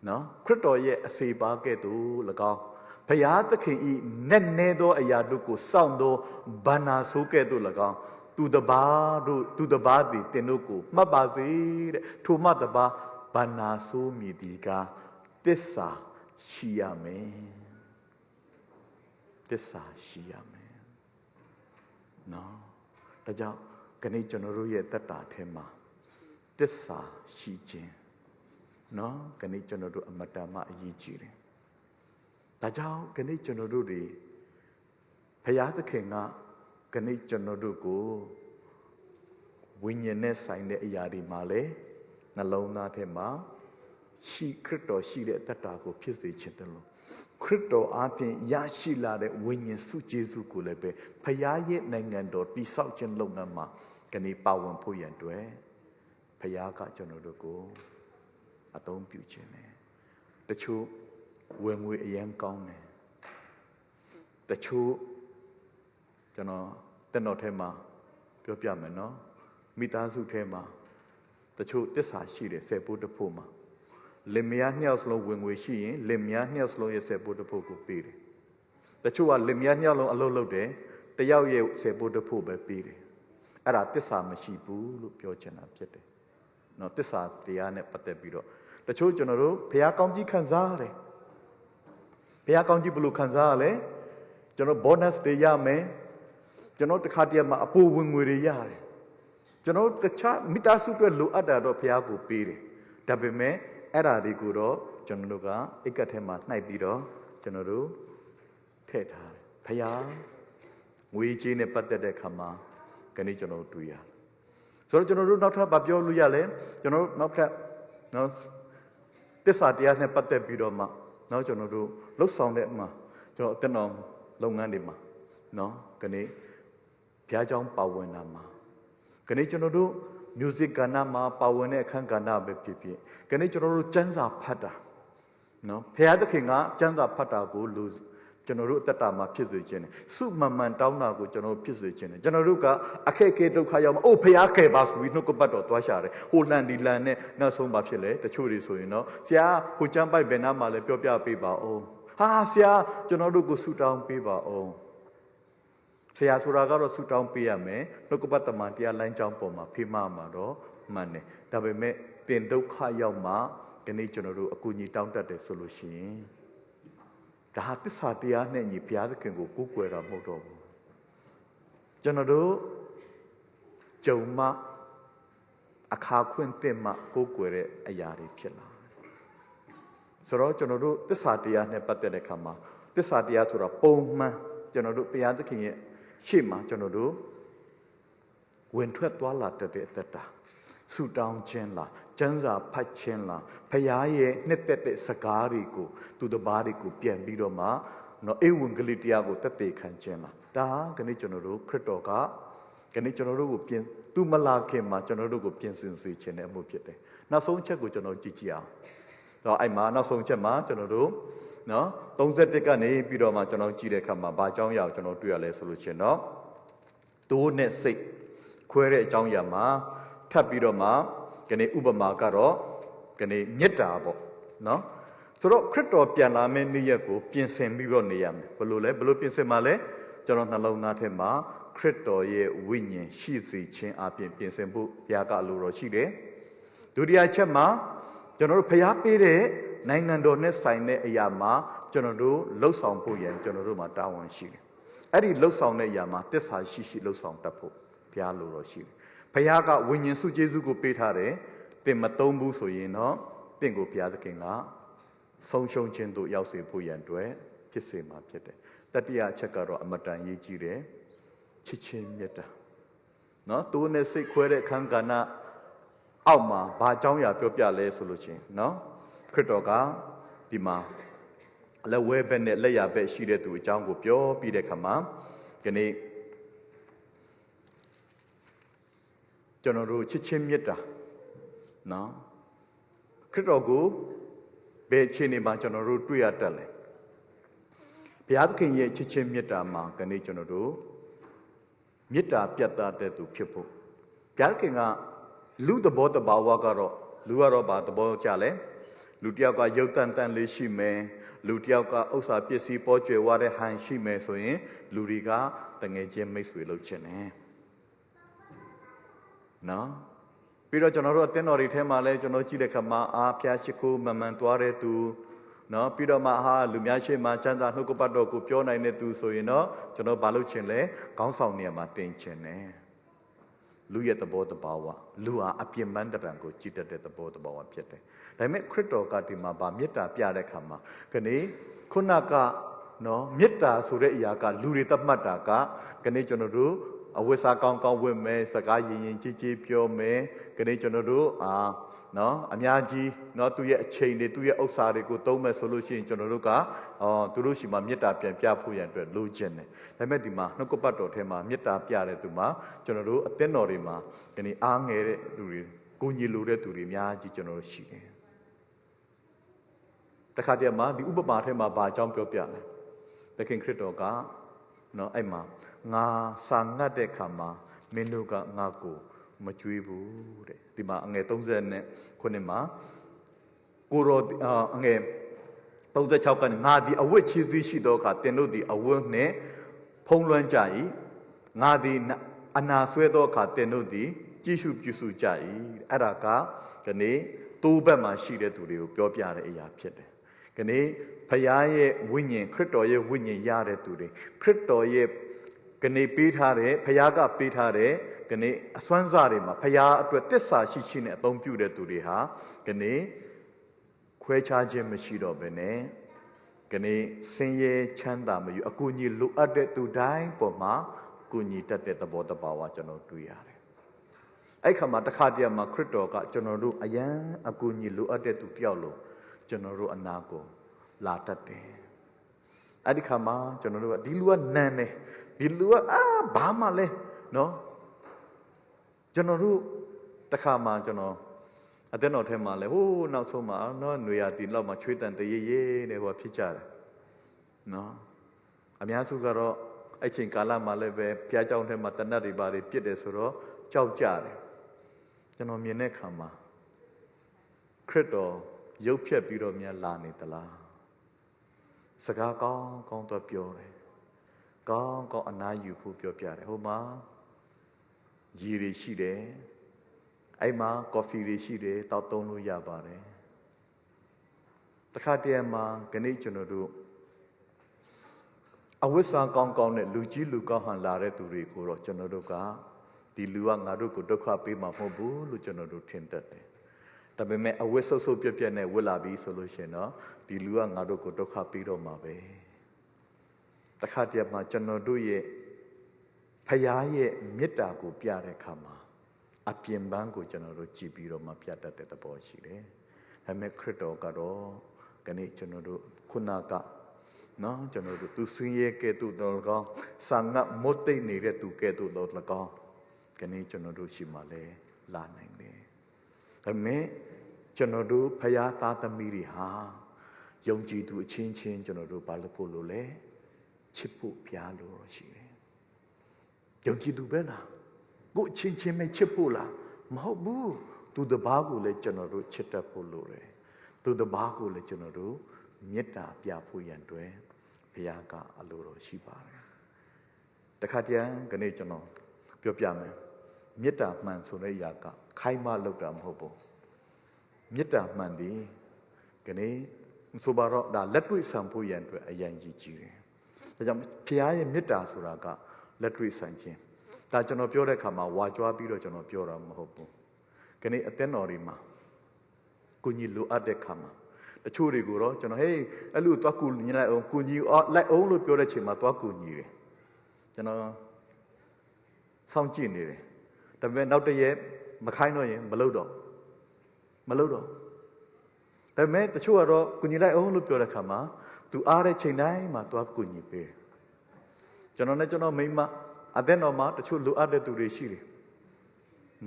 နော်ခရစ်တော်ရဲ့အစေပါကဲ့သို့၎င်းဘုရားသခင်ဤနဲ့နဲသောအရာတို့ကိုစောင့်သောဘာနာဆိုးကဲ့သို့၎င်းသူတပါးသည်တင်တို့ကိုမှတ်ပါစေတဲ့ထိုမှတပါးဘာနာဆိုးမည်ဒီကသစ္စာရှိရမယ်သစ္စာရှိရမယ်နော်ဒါကြောင့်ခဏကျွန်တော်တို့ရဲ့တက်တာထဲမှာသစ္စာရှိခြင်းနော်ခဏကျွန်တော်တို့အမတန်မှအရေးကြီးတယ်ဒါကြောင့်ခဏကျွန်တော်တို့တွေဘုရားသခင်ကခဏကျွန်တော်တို့ကိုဝိညာဉ်နဲ့ဆိုင်တဲ့အရာတွေမှာလဲနှလုံးသားထဲမှာရှိခရစ်တော်ရှိတဲ့တတ်တာကိုဖြစ်စေခြင်းတလို့ခရစ်တော်အားဖြင့်ရရှိလာတဲ့ဝိညာဉ်စုကျေးဇူးကိုလည်းပဲဖခင်ရဲ့နိုင်ငံတော်တည်ဆောက်ခြင်းလုပ်ငန်းမှာကနေပါဝင်ဖို့ရန်အတွက်ဖခင်ကကျွန်တော်တို့ကိုအသုံးပြုခြင်းနဲ့တချို့ဝင်ငွေအရန်ကောင်းတယ်တချို့ကျွန်တော်တက်တော်ထဲမှာပြောပြမယ်နော်မိသားစုထဲမှာတချို့တစ္ဆာရှိတယ်ဆယ်ဖို့တစ်ဖို့မှာလင်မယားနှစ်ယောက်စလုံးဝင်ငွေရှိရင်လင်မယားနှစ်ယောက်စလုံးရဲ့ဆယ်ဖို့တစ်ဖို့ကိုပေးတယ်တချို့ကလင်မယားနှစ်ယောက်လုံးအလုပ်လုပ်တယ်တယောက်ရဲ့ဆယ်ဖို့တစ်ဖို့ပဲပေးတယ်အဲ့ဒါတစ္ဆာမရှိဘူးလို့ပြောချင်တာဖြစ်တယ်နော်တစ္ဆာတရားနဲ့ပတ်သက်ပြီးတော့တချို့ကျွန်တော်တို့ဘုရားကောင်းကြီးခံစားရတယ်ဘုရားကောင်းကြီးဘယ်လိုခံစားရလဲကျွန်တော် bonus တွေရမယ်ကျွန်တော်တစ်ခါတည်းမှာအပိုဝင်ငွေတွေရတယ်ကျွန်တော်တခြားမိသားစုတွေလိုအပ်တာတော့ဘုရားကိုပေးတယ်ဒါပေမဲ့အဲ့ဓာတွေကိုတော့ကျွန်တော်တို့ကအိတ်ကတ်ထဲမှာနှိုက်ပြီးတော့ကျွန်တော်တို့ထည့်ထားတယ်ဘုရားငွေကြေးနဲ့ပတ်သက်တဲ့ခါမှာကနေကျွန်တော်တို့တွေ့ရဆိုတော့ကျွန်တော်တို့နောက်ထပ်ဗပြောလို့ရလဲကျွန်တော်တို့နောက်ထပ်နော်တစ္ဆာတရားနဲ့ပတ်သက်ပြီးတော့မှနော်ကျွန်တော်တို့လှုပ်ဆောင်တဲ့မှာကျွန်တော်အတက်တော်လုပ်ငန်းတွေမှာနော်ကနေဘုရားကျောင်းပါဝင်တာမှာကနေကျွန်တော်တို့ music ကဏ္ဍမှာပါဝင်တဲ့အခန်းကဏ္ဍပဲဖြစ်ဖြစ်ကနေကျွန်တော်တို့ကျမ်းစာဖတ်တာနော်ဘုရားသခင်ကကျမ်းစာဖတ်တာကိုလူကျွန်တော်တို့အတ္တမှာဖြစ်စေခြင်းနဲ့စုမှန်မှန်တောင်းတာကိုကျွန်တော်ဖြစ်စေခြင်းနဲ့ကျွန်တော်တို့ကအခက်အခဲဒုက္ခရောက်မှာအိုးဘုရားကယ်ပါဆိုပြီးနှုတ်ကပတ်တော်သွားရှာတယ်ဟိုလန်ဒီလန်နဲ့နောက်ဆုံးပါဖြစ်လေတချို့တွေဆိုရင်တော့ဆရာဟိုကျမ်းပိုက်ဘယ်နားမှာလဲပြောပြပေးပါဦးဟာဆရာကျွန်တော်တို့ကိုဆုတောင်းပေးပါဦးဆရာဆိုတာကတော့ဆုတောင်းပေးရမယ်နှုတ်ကပတ်တမန်တရားလိုင်းကြောင်းပေါ်မှာဖိမမှာတော့မှန်တယ်ဒါပေမဲ့တင်ဒုက္ခရောက်မှဒီနေ့ကျွန်တော်တို့အကူအညီတောင်းတတ်တယ်ဆိုလို့ရှိရင်ဒါဟာသစ္စာတရားနဲ့ညီဘုရားသခင်ကိုကိုးကွယ်တာမဟုတ်တော့ဘူးကျွန်တော်တို့ဂျုံမအခါခွင့်တင်မှကိုးကွယ်တဲ့အရာတွေဖြစ်လာဆိုတော့ကျွန်တော်တို့သစ္စာတရားနဲ့ပတ်သက်တဲ့အခါမှာသစ္စာတရားဆိုတာပုံမှန်ကျွန်တော်တို့ဘုရားသခင်ရဲ့ရှေ့မှာကျွန်တော်တို့ဝင်ထွက်သွားလာတတ်တဲ့အသက်တာဆူတောင်းခြင်းလားကျမ်းစာဖတ်ခြင်းလားဘုရားရဲ့နှစ်သက်တဲ့စကားတွေကိုသူတပါးတွေကိုပြန်ပြီးတော့မှနော်ဧဝံဂေလိတရားကိုတက်သေးခံခြင်းလားဒါကနေ့ကျွန်တော်တို့ခရစ်တော်ကကနေ့ကျွန်တော်တို့ကိုပြင်သူမလာခင်မှာကျွန်တော်တို့ကိုပြင်ဆင်စေခြင်းတဲ့အမှုဖြစ်တယ်နောက်ဆုံးချက်ကိုကျွန်တော်ကြည့်ကြည့်အောင်တော့အဲ့မှာနောက်ဆုံးချက်မှာကျွန်တော်တို့နော်31ကနေပြီးတော့မှကျွန်တော်ကြည့်တဲ့အခါမှာဘာအကြောင်းအရာကိုကျွန်တော်တွေ့ရလဲဆိုလို့ချင်းတော့တိုးနဲ့စိတ်ခွဲတဲ့အကြောင်းအရာမှာထပ်ပြီးတော့မှဒီနေ့ဥပမာကတော့ဒီနေ့မေတ္တာပေါ့နော်ဆိုတော့ခရစ်တော်ပြန်လာမယ့်နေ့ရက်ကိုပြင်ဆင်ပြီးတော့နေရမယ်ဘယ်လိုလဲဘယ်လိုပြင်ဆင်မှာလဲကျွန်တော်နှလုံးသားထဲမှာခရစ်တော်ရဲ့ဝိညာဉ်ရှိစေခြင်းအပြင်ပြင်ဆင်ဖို့ဘုရားကအလိုတော်ရှိတယ်ဒုတိယချက်မှာကျွန်တော်တို့ဘုရားပေးတဲ့နိုင်ငံတော်နဲ့ဆိုင်တဲ့အရာမှာကျွန်တော်တို့လှုပ်ဆောင်ဖို့ရန်ကျွန်တော်တို့မှာတာဝန်ရှိတယ်အဲ့ဒီလှုပ်ဆောင်တဲ့အရာမှာတစ္ဆာရှိရှိလှုပ်ဆောင်တတ်ဖို့ဘုရားလိုတော်ရှိတယ်ဘုရားကဝိညာဉ်စုကျေးဇူးကိုပေးထားတယ်သင်မသုံးဘူးဆိုရင်တော့သင်ကိုဘုရားသခင်ကဆုံးရှုံးခြင်းတို့ရောက်စေဖို့ရန်အတွက်ဖြစ်စေမှာဖြစ်တယ်တတိယအချက်ကတော့အမတန်ရေးကြီးတယ်ချစ်ချင်းမေတ္တာနော်သူနဲ့စိတ်ခွဲတဲ့ခန္ဓာနာအောက်မှာဘာအကြောင်းအရာပြောပြလဲဆိုလို့ချင်းနော်ခရစ်တော်ကဒီမှာလက်ဝဲဘက်နဲ့လက်ရဘက်ရှိတဲ့သူအကြောင်းကိုပြောပြီးတဲ့ခါမှာဒီနေ့ကျွန်တော်တို့ချစ်ချင်းမေတ္တာနော် ခရစ်တော်ကိုဘယ်အခြေအနေမှာကျွန်တော်တို့တွေ့ရတတ်လဲဘုရားသခင်ရဲ့ချစ်ချင်းမေတ္တာမှာကနေ့ကျွန်တော်တို့မေတ္တာပြတ်သားတဲ့သူဖြစ်ဖို့ဘုရားသခင်ကလူသဘောတဘာဝကတော့လူကတော့ဘာသဘောကြလဲလူတယောက်ကရုပ်တန်တန်လေးရှိမယ်လူတယောက်ကဥစ္စာပစ္စည်းပေါ်ကျွယ်ဝတဲ့ဟန်ရှိမယ်ဆိုရင်လူတွေကတငယ်ချင်းမိတ်ဆွေလုပ်ချင်တယ်နော်ပြီးတော့ကျွန်တော်တို့အသင်းတော်တွေထဲမှာလည်းကျွန်တော်ကြည့်တဲ့ခါမှာအားဖျားရှိခိုးမမှန်သွားတဲ့သူနော်ပြီးတော့မှလူများရှိမှစံသာနှုတ်ကပတ်တော်ကိုပြောနိုင်တဲ့သူဆိုရင်တော့ကျွန်တော်ဘာလုပ်ချင်လဲခေါင်းဆောင်နေရာမှာတင်ချင်တယ်လူရဲ့သဘောတဘာဝလူဟာအပြင်းပန်းတဲ့တံကိုကြည်တတ်တဲ့သဘောတဘာဝဖြစ်တယ်ဒါပေမဲ့ခရစ်တော်ကဒီမှာဗာမေတ္တာပြတဲ့ခါမှာခဏခုနကနော်မေတ္တာဆိုတဲ့အရာကလူတွေသတ်မှတ်တာကခဏကျွန်တော်တို့အဝိစာကောင်းကောင်းဝတ်မယ်စကားရင်ရင်ကြည်ကြည်ပြောမယ်ခဏကျွန်တော်တို့နော်အများကြီးနော်သူရဲ့အချိန်တွေသူရဲ့ဥစ္စာတွေကိုသုံးမယ်ဆိုလို့ရှိရင်ကျွန်တော်တို့ကသူတို့ရှိမှမေတ္တာပြန်ပြဖို့ရန်အတွက်လိုချင်တယ်ဒါပေမဲ့ဒီမှာနှုတ်ကပတ်တော်ထဲမှာမေတ္တာပြတဲ့သူမှာကျွန်တော်တို့အသင်းတော်တွေမှာခဏအားငယ်တဲ့သူတွေကိုညီလိုတဲ့သူတွေအများကြီးကျွန်တော်တို့ရှိတယ်တခါတည်းမှာဒီဥပမာထဲမှာဘာအကြောင်းပြောပြလဲသခင်ခရစ်တော်ကနော်အဲ့မှာငါစာငတ်တဲ့ခါမှာမင်းတို့ကငါ့ကိုမကြွေးဘူးတဲ့ဒီမှာအငယ်30နဲ့ခုနှစ်မှာကိုရောအငယ်36ကငါဒီအဝတ်ချီးစည်းရှိသောအခါတင်တို့ဒီအဝတ်နဲ့ဖုံးလွှမ်းကြ၏ငါဒီအနာဆွဲသောအခါတင်တို့ဒီကြည့်ရှုပြုစုကြ၏အဲ့ဒါကဒီနေ့တိုးဘက်မှာရှိတဲ့သူတွေကိုပြောပြတဲ့အရာဖြစ်တယ်ဒီနေ့ဖခင်ရဲ့ဝိညာဉ်ခရစ်တော်ရဲ့ဝိညာဉ်ရတဲ့သူတွေခရစ်တော်ရဲ့ကနေပေးထားတဲ့ဖခင်ကပေးထားတဲ့ကနေအစွမ်းစားတွေမှာဖခင်အတွက်တစ္ဆာရှိရှိနဲ့အသုံးပြုတဲ့သူတွေဟာကနေခွဲခြားခြင်းမရှိတော့ဘဲနဲ့ကနေစင်ရဲချမ်းသာမယူအကူအညီလိုအပ်တဲ့သူတိုင်းပေါ်မှာကူညီတတ်တဲ့သဘောတဘာဝကျွန်တော်တွေ့ရတယ်အဲ့ခါမှာတစ်ခါတည်းမှာခရစ်တော်ကကျွန်တော်တို့အယံအကူအညီလိုအပ်တဲ့သူတယောက်လို့ကျွန်တော်တို့အနာကိုလာတတ်တယ်အဲ့ဒီခါမှာကျွန်တော်တို့ကဒီလူကနန်းတယ်ဒီလူကဘာမှလဲနော်ကျွန်တော်တို့တစ်ခါမှကျွန်တော်အတဲ့တော်ထဲမှာလဲဟိုးနောက်ဆုံးမှာနော်ຫນွေရတီလောက်မှာချွေးတန်တရေရေတဲ့ဟိုဖြစ်ကြတယ်နော်အများစုကတော့အဲ့ချိန်ကာလမှာလည်းပဲဖျားเจ้าထဲမှာတနတ်တွေပါတွေပြစ်တယ်ဆိုတော့ကြောက်ကြတယ်ကျွန်တော်မြင်တဲ့ခါမှာခရစ်တော်ရုပ်ဖြတ်ပြီးတော့များလာနေသလားစကားကောင်းကောင်းတော့ပြောတယ်ကောင်းကောင်းအနားယူဖို့ပြောပြတယ်ဟိုမှာရေတွေရှိတယ်အဲ့မှာကော်ဖီတွေရှိတယ်တောက်သုံးလို့ရပါတယ်တခါတည်းမှာခဏကျွန်တော်တို့အဝိစာကောင်းကောင်းနဲ့လူကြီးလူကောင်းဟန်လာတဲ့သူတွေကိုတော့ကျွန်တော်တို့ကဒီလူကငါတို့ကိုဒုက္ခပေးမှာမဟုတ်ဘူးလို့ကျွန်တော်တို့ထင်တတ်တယ်ဒါပေမဲ့အဝိဆုပ်ဆုပ်ပြက်ပြက်နဲ့ဝစ်လာပြီဆိုလို့ရှိရင်တော့ဒီလူကငါတို့ကိုဒုက္ခပေးတော့မှာပဲတခါတည်းမှာကျွန်တော်တို့ရဲ့ဖခင်ရဲ့မေတ္တာကိုပြတဲ့အခါမှာအပြင်ပန်းကိုကျွန်တော်တို့ကြည်ပြီးတော့မှပြတတ်တဲ့သဘောရှိတယ်ဒါပေမဲ့ခရစ်တော်ကတော့ခဏကျွန်တော်တို့ခုနကနော်ကျွန်တော်တို့သူဆွေးရဲကဲ့သို့တော်ကောင်းဆာငတ်မတ်တိတ်နေတဲ့သူကဲ့သို့တော်ကောင်းခဏကျွန်တော်တို့ရှိမှလဲလာနိုင်တယ်ဒါပေမဲ့ကျွန်တော်တို့ဖခင်သားသမီးတွေဟာယုံကြည်သူအချင်းချင်းကျွန်တော်တို့ဘာလို့ဖို့လို့လဲချစ်ဖို့ပြားလို့ရှိတယ်ယုံကြည်သူပဲလားကိုအချင်းချင်းပဲချစ်ဖို့လားမဟုတ်ဘူးသူတပါးကိုလည်းကျွန်တော်တို့ချစ်တတ်ဖို့လိုတယ်သူတပါးကိုလည်းကျွန်တော်တို့မေတ္တာပြဖို့ရန်အတွက်ဘုရားကအလိုတော်ရှိပါတယ်တခါတည်းကနေ့ကျွန်တော်ပြောပြမယ်မေတ္တာမှန်ဆိုတဲ့အရာကခိုင်းမလောက်တာမဟုတ်ဘူးမေတ္တာမှန်သည်ကနေ့ဆိုပါတော့ဒါလက်တွေ့ဆံဖို့ရန်အတွက်အရင်ကြီးတယ်ဒါကြောင့်ဘုရားရဲ့မေတ္တာဆိုတာကလက်တွေ့ဆံခြင်းဒါကျွန်တော်ပြောတဲ့အခါမှာဝါကြွားပြီးတော့ကျွန်တော်ပြောတာမဟုတ်ဘူးခဏအသင်းတော်တွေမှာကိုကြီးလိုအပ်တဲ့ခါမှာတချို့တွေကိုတော့ကျွန်တော်ဟေးအဲ့လိုသွားကူညီလိုက်အောင်ကူညီလိုက်အောင်လို့ပြောတဲ့ချိန်မှာသွားကူညီတယ်ကျွန်တော်စောင့်ကြည့်နေတယ်ဒါပေမဲ့နောက်တရက်မခိုင်းတော့ရင်မလုပ်တော့ဒါပေမဲ့တချို့ကတော့ကူညီလိုက်အောင်လို့ပြောတဲ့ခါမှာသူအားတဲ့ချိန်တိုင်းမှာသွားကူညီပေးကျွန်တော်နဲ့ကျွန်တော်မိမအတဲ့တော်မှာတချို့လိုအပ်တဲ့သူတွေရှိတယ်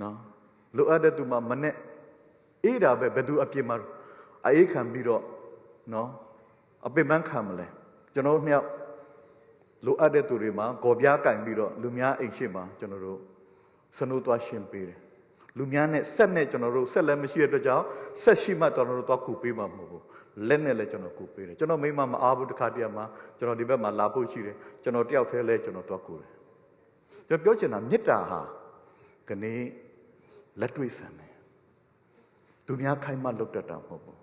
နော်လိုအပ်တဲ့သူမှာမနဲ့ Eda bedu apimar, I can be no, a piman camele. General Nia Lu Ade Turima, Gobia can be Lumia Exima, General Sanutua Shimpire. Lumiane, Sene General, Selemishi the Jow, Seshima General Kupima Mogo, Lenele General Kupire, General Mima Abu Kadiama, General Dibema Labuchire, General Tiautele, General Tokure. The Biochina Nitaha, Gani, Latwisane. Dunia Kaima looked at Mobo.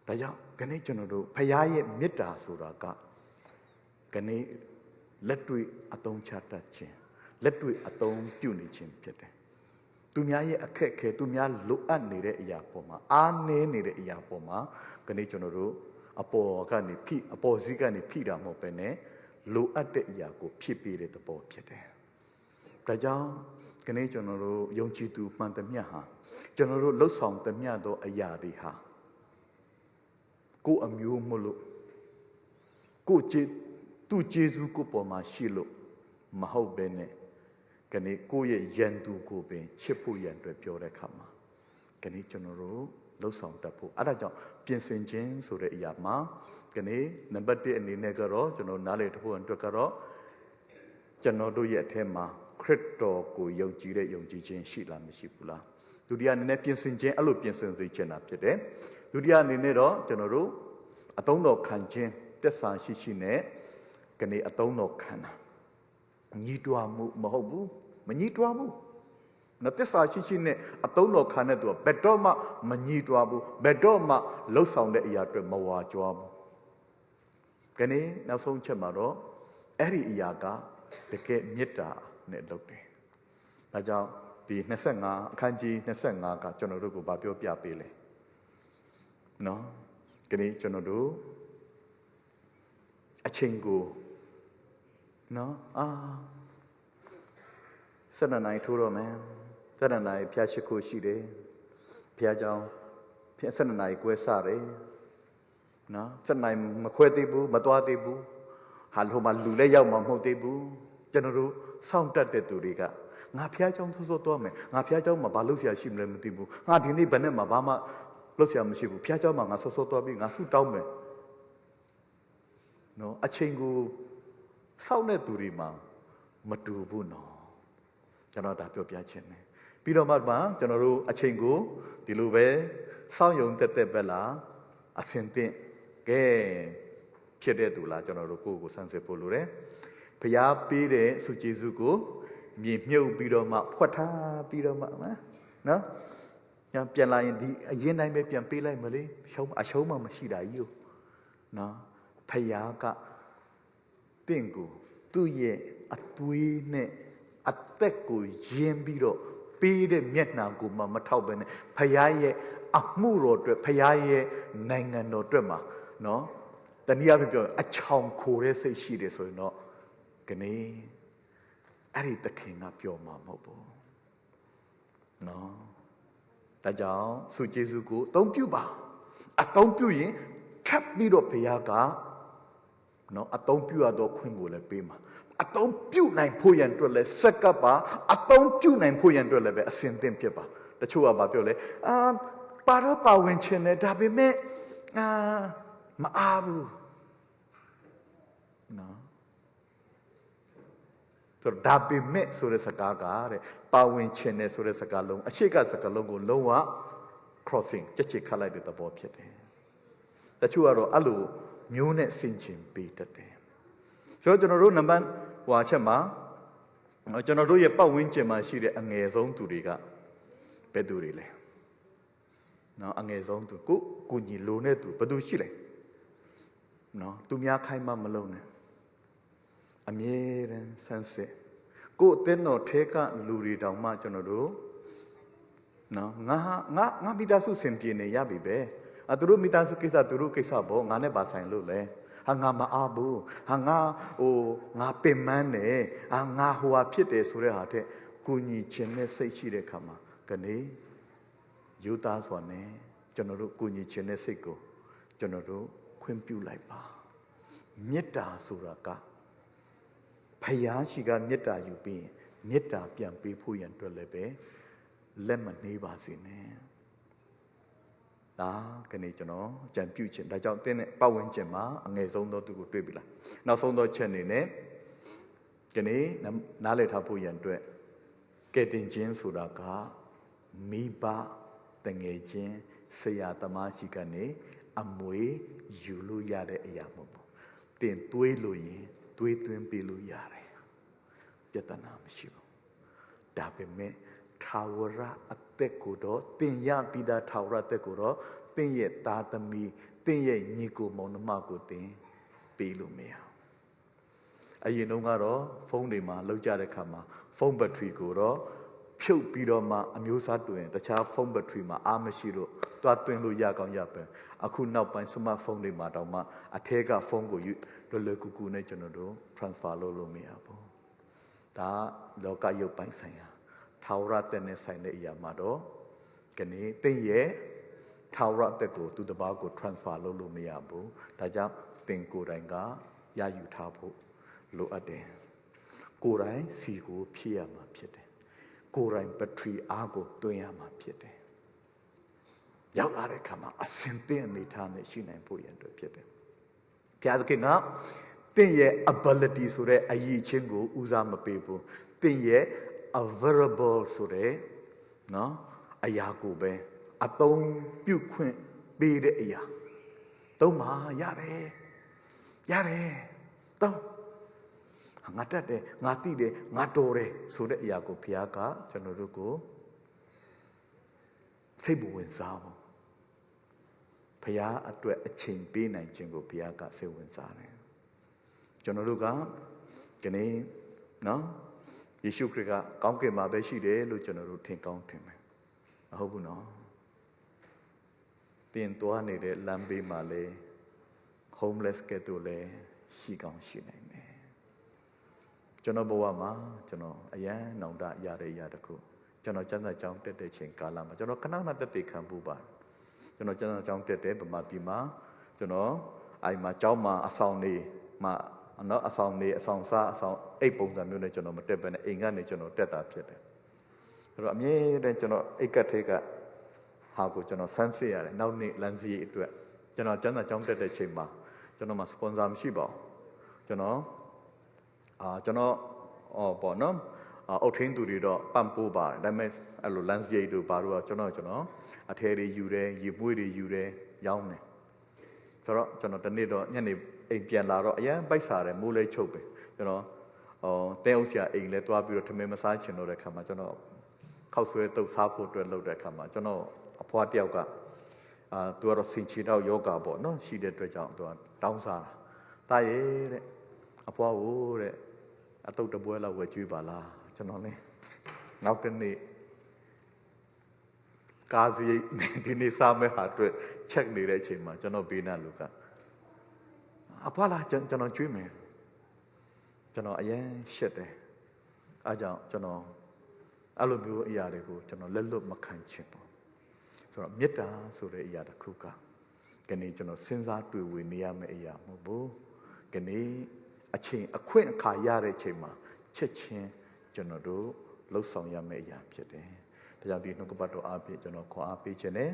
Daya, Gani General, Payaye Mita Suraka, Gani, let we atone chata chin, let we atone punichin pete. Dunia a cake, Dumia look at Nere Yapoma, Ane Nere Yapoma, Gani General, a poor Gani P, a poor Zigani Pida Mopene, look at the Yago, Pipi the poor pete. Daya, Gani General, Yonchitu Fantamia, General Losong Tamiado Ayadiha. Go a mew molo. Go tu Jesu Kupoma Shilo, Maho Bene, Gani go ye Yendu Gobe, Chipu Yendre Pure Kama. Gani General Losong Tapu, Adaja, Piensen Jin, so the Yama, Gani, Nabati and the Negaro, General Nale Tapu and Tokaro, General do yet Tema. Crypto go young Jire, young Jin, Shila, Mishipula. Dudia Nepians in Jen, Alupians in the Jen up today. Dudia Ninedo, General, Atono Kanjin, Tessan Shishine, Gani Atono Kana. Nituamu, Mahobu, Manituamu. Natessa Shishine, Atono Kana to a Bedoma, Manituabu, Bedoma, low sound that Yatra Mawa Joabu. Gani, now so Chamaro, Eri Yaga, the Kate Mita. နဲ့လုပ်တယ်။ဒါကြောင့်ဒီ25အခန်းကြီး25ကကျွန်တော်တို့ကိုဗာပြောပြပေးလေ။နော်။ဒီနေ့ကျွန်တော်တို့အချိန်ကိုနော်7နိုင်ထိုးတော့မယ်။7နိုင်ဖျားရှိခိုးရှိတယ်။ဖျားကြောင်း7နိုင်ကွဲစတယ်။နော်7နိုင်မခွဲသေးဘူးမသွားသေးဘူး။ဟာလို့မှလူလည်းရောက်မှာမဟုတ်သေးဘူး။ကျွန်တော်တို့စောင့်တက်တဲ့သူတွေကငါဖျားเจ้าဆိုတော့မယ်ငါဖျားเจ้าမှာဘာလုပ်ရရှိမလဲမသိဘူးငါဒီနေ့ဘယ်နဲ့မှဘာမှလုပ်ရမရှိဘူးဖျားเจ้าမှာငါဆောတော့ပြီးငါဆုတောင်းမယ်နော်အချိန်ကိုစောင့်တဲ့သူတွေမှာမတူဘူးနော်ကျွန်တော်ဒါပြောပြချင်တယ်ပြီးတော့မှကျွန်တော်တို့အချိန်ကိုဒီလိုပဲစောင့်ယုံတက်ပဲလားအစင်တင်ကဲဖြစ်တဲ့သူလားကျွန်တော်တို့ကိုယ့်ကိုစမ်းစစ်ဖို့လိုတယ်ဖျားပေးတဲ့စုကျေစုကိုမြေမြုပ်ပြီးတော့မှဖွက်ထားပြီးတော့မှနော်ညပြန်လာရင်ဒီအရင်တိုင်းပဲပြန်ပေးလိုက်မလေးရှုံးအရှုံးမှမရှိတာကြီးနော်ဖျားကတင့်ကိုသူ့ရဲ့အသွေးနဲ့အသက်ကိုယဉ်ပြီးတော့ပေးတဲ့မျက်နှာကိုမှမထောက်ပဲနဲ့ဖျားရဲ့အမှုတော်အတွက်ဖျားရဲ့နိုင်ငံတော်အတွက်မှာနော်တနည်းအားဖြင့်ပြောအချောင်ခိုတဲ့စိတ်ရှိတယ်ဆိုရင်တော့ကနေအဲ့ဒီတခင်ကပြောမှာမဟုတ်ဘူးနော်ဒါကြောင့်စုကျေးဇူးကိုအသုံးပြုပါအသုံးပြုရင်ထပ်ပြီးတော့ဘုရားကနော်အသုံးပြုရတော့ခွင့်ကိုလည်းပေးမှာအသုံးပြုနိုင်ဖို့ရန်အတွက်လည်းစက္ကပ်ပါအသုံးပြုနိုင်ဖို့ရန်အတွက်လည်းပဲအစဉ်သင့်ဖြစ်ပါတချို့ကဘာပြောလဲပါတော့ပါဝင်ခြင်းနဲ့ဒါပေမဲ့မအားဘူးနော်ဒါပေမဲ့ဆိုတဲ့စကားကတဲ့ပါဝင်ခြင်းနဲ့ဆိုတဲ့စကားလုံးအရှိကစကားလုံးကိုလုံးဝ crossing ချက်ချခတ်လိုက်တဲ့သဘောဖြစ်တယ်။တချို့ကတော့အဲ့လိုမျိုးနဲ့ဆင်ခြင်ပေးတတ်တယ်။ဆိုတော့ကျွန်တော်တို့နံပါတ်ဟိုအချက်မှာကျွန်တော်တို့ရဲ့ပတ်ဝန်းကျင်မှာရှိတဲ့အငယ်ဆုံးသူတွေကဘယ်သူတွေလဲ။နော်အငယ်ဆုံးသူကိုညီလိုတဲ့သူဘယ်သူရှိလဲ။နော်သူများခိုင်းမှမလုံးနဲ့အမြဲတမ်းဆန်းစစ်ကိုအတင်းတော်ထဲကလူတွေတောင်မှကျွန်တော်တို့နော်ငါမိသားစုစင်ပြေနေရပြီပဲသူတို့မိသားစုကိစ္စသူတို့ကိစ္စပေါ့ငါနဲ့ပါဆိုင်လို့လဲဟာငါမအားဘူးဟာငါပင်မန်းတယ်ငါဟိုဟာဖြစ်တယ်ဆိုတဲ့ဟာတဲ့ကိုညီခြင်းနဲ့စိတ်ရှိတဲ့ခါမှာကနေယူသားစွာနဲ့ကျွန်တော်တို့ကိုညီခြင်းနဲ့စိတ်ကိုကျွန်တော်တို့ခွင့်ပြုလိုက်ပါမေတ္တာဆိုတာကဖယားရှိကမေတ္တာယူပြီးမေတ္တာပြန်ပေးဖို့ရန်အတွက်လည်းပဲလက်မနှေးပါစေနဲ့ ကနေ့ကျွန်တော်ကြံပြုခြင်းဒါကြောင့်တင်းနဲ့ပတ်ဝန်းကျင်မှာအငယ်ဆုံးသောသူကိုတွေ့ပြီလားနောက်ဆုံးသောချက်အနေနဲ့ကနေ့နားလည်ထားဖို့ရန်အတွက်ကဲတင်ခြင်းဆိုတာကမိဘတငယ်ချင်းဆရာသမားရှိကနေအမွေယူလို့ရတဲ့အရာမဟုတ်ဘူးတင်တွေးလို့ရင်တွေးသွင်းပေးလို့ရတယ်ပြဿနာမရှိဘူးဒါပေမဲ့ထာဝရအသက်ကိုတော့တင်ရပြီးသားထာဝရအသက်ကိုတော့တင်ရဲ့သားသမီးတင်ရဲ့ညီကိုမောင်နှမကိုတင်ပေးလို့မရအရင်တုန်းကတော့ဖုန်းတွေမှာလောက်ကြတဲ့ခါမှာဖုန်းဘက်ထရီကိုတော့ဖြုတ်ပြီးတော့မှအမျိုးအစားတွင်တခြားဖုန်းဘက်ထရီမှာအားမရှိလို့တွားသွင်းလို့ရကောင်းရပဲအခုနောက်ပိုင်းစမတ်ဖုန်းတွေမှာတောင်မှအထက်ကဖုန်းကိုလွယ်လွယ်ကူကူနဲ့ကျွန်တော်တို့ transfer လုပ်လို့မရဘူးဒါလောကရုပ်ပိုင်းဆိုင်ရာထာဝရတက်နဲ့ဆိုင်တဲ့အရာမှာတော့ကနေ့တင့်ရဲ့ထာဝရတက်ကိုသူတစ်ပါးကို transfer လုပ်လို့မရဘူးဒါကြောင့်တင်ကိုယ်တိုင်ကရယူထားဖို့လိုအပ်တယ်ကိုယ်တိုင်စီကိုဖြည့်ရမှာဖြစ်တယ်ကိုယ်တိုင်ဘက်ထရီအားကိုတွင်းရမှာဖြစ်တယ်ရောက်လာတဲ့အခါမှာအစင်သင့်အနေထားနဲ့ရှိနိုင်ဖို့ရန်အတွက်ဖြစ်တယ်ဘုရားသခင်ကတင့်ရဲ့ ability ဆိုတဲ့အရည်အချင်းကိုဦးစားမပေးဘူးတင့်ရဲ့ available ဆိုတဲ့နော်အရာကိုပဲအသုံးပြုခွင့်ပေးတဲ့အရာသုံးပါရတယ်သုံးငါတတ်တယ်ငါသိတယ်ငါတော်တယ်ဆိုတဲ့အရာကိုဘုရားကကျွန်တော်တို့ကိုစိတ်ဝင်စားဘူးဘုရားအတွက်အချိန်ပေးနိုင်ခြင်းကိုဘုရားကစိတ်ဝင်စားတယ်ကျွန်တော်တို့ကဒီနေ့နော်ယေရှုခရစ်ကကောင်းကင်မှာပဲရှိတယ်လို့ကျွန်တော်တို့ထင်ကောင်းထင်မယ်မဟုတ်ဘူးနော်တင်သွားနေတဲ့လမ်းဘေးမှာလေ homeless ကတူလေရှိကောင်းရှိနိုင်တယ်ကျွန်တော်ဘဝမှာကျွန်တော်အရန်နောင်တရတဲ့အရာတခုကျွန်တော်ကျမ်းစာကျောင်းတက်တဲ့ချိန်ကာလမှာကျွန်တော်ခဏခဏတက်တဲ့ခံပူပါကျွန်တော်ကျမ်းစာကျောင်းတက်တဲ့ဗမာပြည်မှာကျွန်တော်အိမ်မှာကျောင်းမှာအဆောင်နေမှာနော်အဆောင်နေအဆောင်စားအဆောင်အိတ်ပုံစံမျိုးနဲ့ကျွန်တော်မတက်ဘဲနဲ့အိမ်ကနေကျွန်တော်တက်တာဖြစ်တယ်အဲ့တော့အမြဲတမ်းကျွန်တော်အိတ်ကတ်ထဲကဟာကိုကျွန်တော်ဆန်းစစ်ရတယ်နောက်နေ့လမ်းစီအတွက်ကျွန်တော်ကျမ်းစာကျောင်းတက်တဲ့ချိန်မှာကျွန်တော်မှာစပွန်ဆာမရှိပါဘူးကျွန်တော်ပေါ့နော်အုတ်ထင်းသူတွေတော့ပံ့ပိုးပါတယ်ဒါပေမဲ့အဲ့လိုလမ်းစီတို့ဘာလို့ကျွန်တော်အထဲတွေယူတယ်ရေမွေးတွေယူတယ်ရောင်းတယ်ဆိုတော့ကျွန်တော်တနေ့တော့ညနေအိမ်ပြန်လာတော့အရန်ပိုက်စားတယ်မိုးလေးချုပ်ပဲကျွန်တော်တဲအုပ်ဆရာအိမ်လဲတွားပြီးတော့ထမင်းမစားချင်တော့တဲ့ခါမှာကျွန်တော်ခောက်ဆွဲတုပ်စားဖို့အတွက်လုပ်တဲ့ခါမှာကျွန်တော်အဖွားတယောက်ကသူကတော့စင်ချီတော့ယောဂပေါ့နော်ရှိတဲ့အတွက်ကြောင့်သူကတောင်းစားတာရဲ့တဲ့အဖွားကိုတဲ့အတုတ်တပွဲလောက်ဝယ်ကျွေးပါလားကျွန်တော်လည်းနောက်တစ်နေ့ကားစီဒီနေ့စားမဲ့ဟာအတွက်ချက်နေတဲ့အချိန်မှာကျွန်တော်ဘေးနားလူကအဖွားလားကျွန်တော်ကျွေးမယ်ကျွန်တော်အရင်ရှက်တယ်အားကြောင့်ကျွန်တော်အဲ့လိုမျိုးအရာတွေကိုကျွန်တော်လက်လွတ်မခံချင်ဘူးဆိုတော့မေတ္တာဆိုတဲ့အရာတစ်ခုကဒီနေ့ကျွန်တော်စဉ်းစားတွေ့ဝေနေရမယ့်အရာမဟုတ်ဘူးဒီနေ့အချိန်အခွင့်အခါရတဲ့အချိန်မှာချက်ချင်းကျွန်တော်တို့လှုပ်ဆောင်ရမယ့်အရာဖြစ်တယ်ဒါကြောင့်ဒီနှုတ်ကပတ်တော်အားဖြင့်ကျွန်တော်ခွန်အားပေးခြင်းနဲ့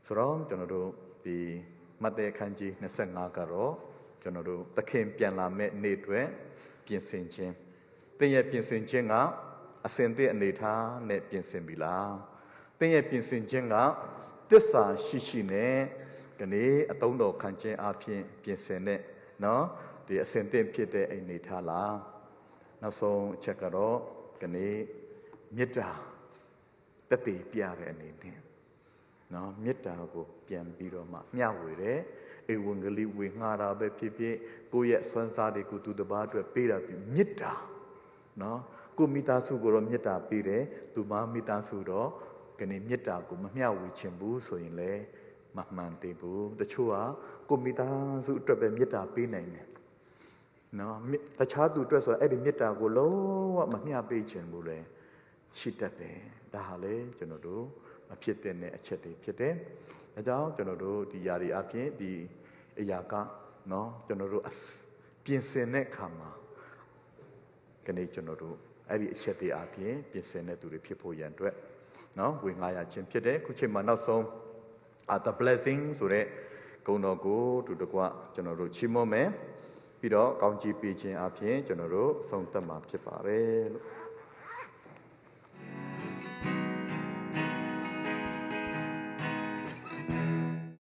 ဆိုတော့ကျွန်တော်တို့ဒီမဿဲအခန်းကြီး25ကတော့ကျွန်တော်တို့သခင်ပြန်လာမယ့်နေ့အတွက်ပြင်ဆင်ခြင်းသင်ရဲ့ပြင်ဆင်ခြင်းကအစဉ်သင့်အနေထားနဲ့ပြင်ဆင်ပြီလားသင်ရဲ့ပြင်ဆင်ခြင်းကသစ္စာရှိနဲ့ဒီနေ့အသုံးတော်ခံခြင်းအပြင်ပြင်ဆင်တဲ့နော်ဒီအစဉ်သင့်ဖြစ်တဲ့အနေထားလားနောက်ဆုံးအချက်ကတော့ဒီနေ့မေတ္တာတတိပြတဲ့အနေနဲ့နော်မေတ္တာကိုပြန်ပြီးတော့မှမျှဝေတဲ့ဧဝံဂေလိဝေငှတာပဲဖြစ်ဖြစ်ကိုယ့်ရဲ့စွမ်းစားတွေကိုသူတစ်ပါးအတွက်ပေးတာပြီးမေတ္တာနော်ကိုမိသားစုကိုတော့မေတ္တာပေးတယ်သူမမိသားစုတော့ဒီနေ့မေတ္တာကိုမမျှဝေချင်ဘူးဆိုရင်လည်းမမှန်သေးဘူးတချို့ကကိုမိသားစုအတွက်ပဲမေတ္တာပေးနိုင်တယ်နော်တခြားသူအတွက်ဆိုအဲ့ဒီမေတ္တာကိုလုံးဝမမျှပေးချင်ဘူးလေရှိတတ်တယ်ဒါဟာလေကျွန်တော်တို့မဖြစ်တဲ့အချက်တွေဖြစ်တယ်ဒါကြောင့်ကျွန်တော်တို့ဒီຢာတွေအပြင်ဒီအရာကနော်ကျွန်တော်တို့ပြင်ဆင်တဲ့အခါမှာဒီနေ့ကျွန်တော်တို့အဲ့ဒီအချက်တွေအပြင်ပြင်ဆင်တဲ့သူတွေဖြစ်ဖို့ရန်အတွက်နော်ဝေငှားရခြင်းဖြစ်တယ်ခုချိန်မှာနောက်ဆုံး the blessing ဆိုတဲ့ဂုဏ်တော်ကိုတူတကွကျွန်တော်တို့ချီးမွမ်းမယ်ပြီးတော့ကောင်းချီးပေးခြင်းအပြင်ကျွန်တော်တို့ဆုံးသက်မှာဖြစ်ပါတယ်လို့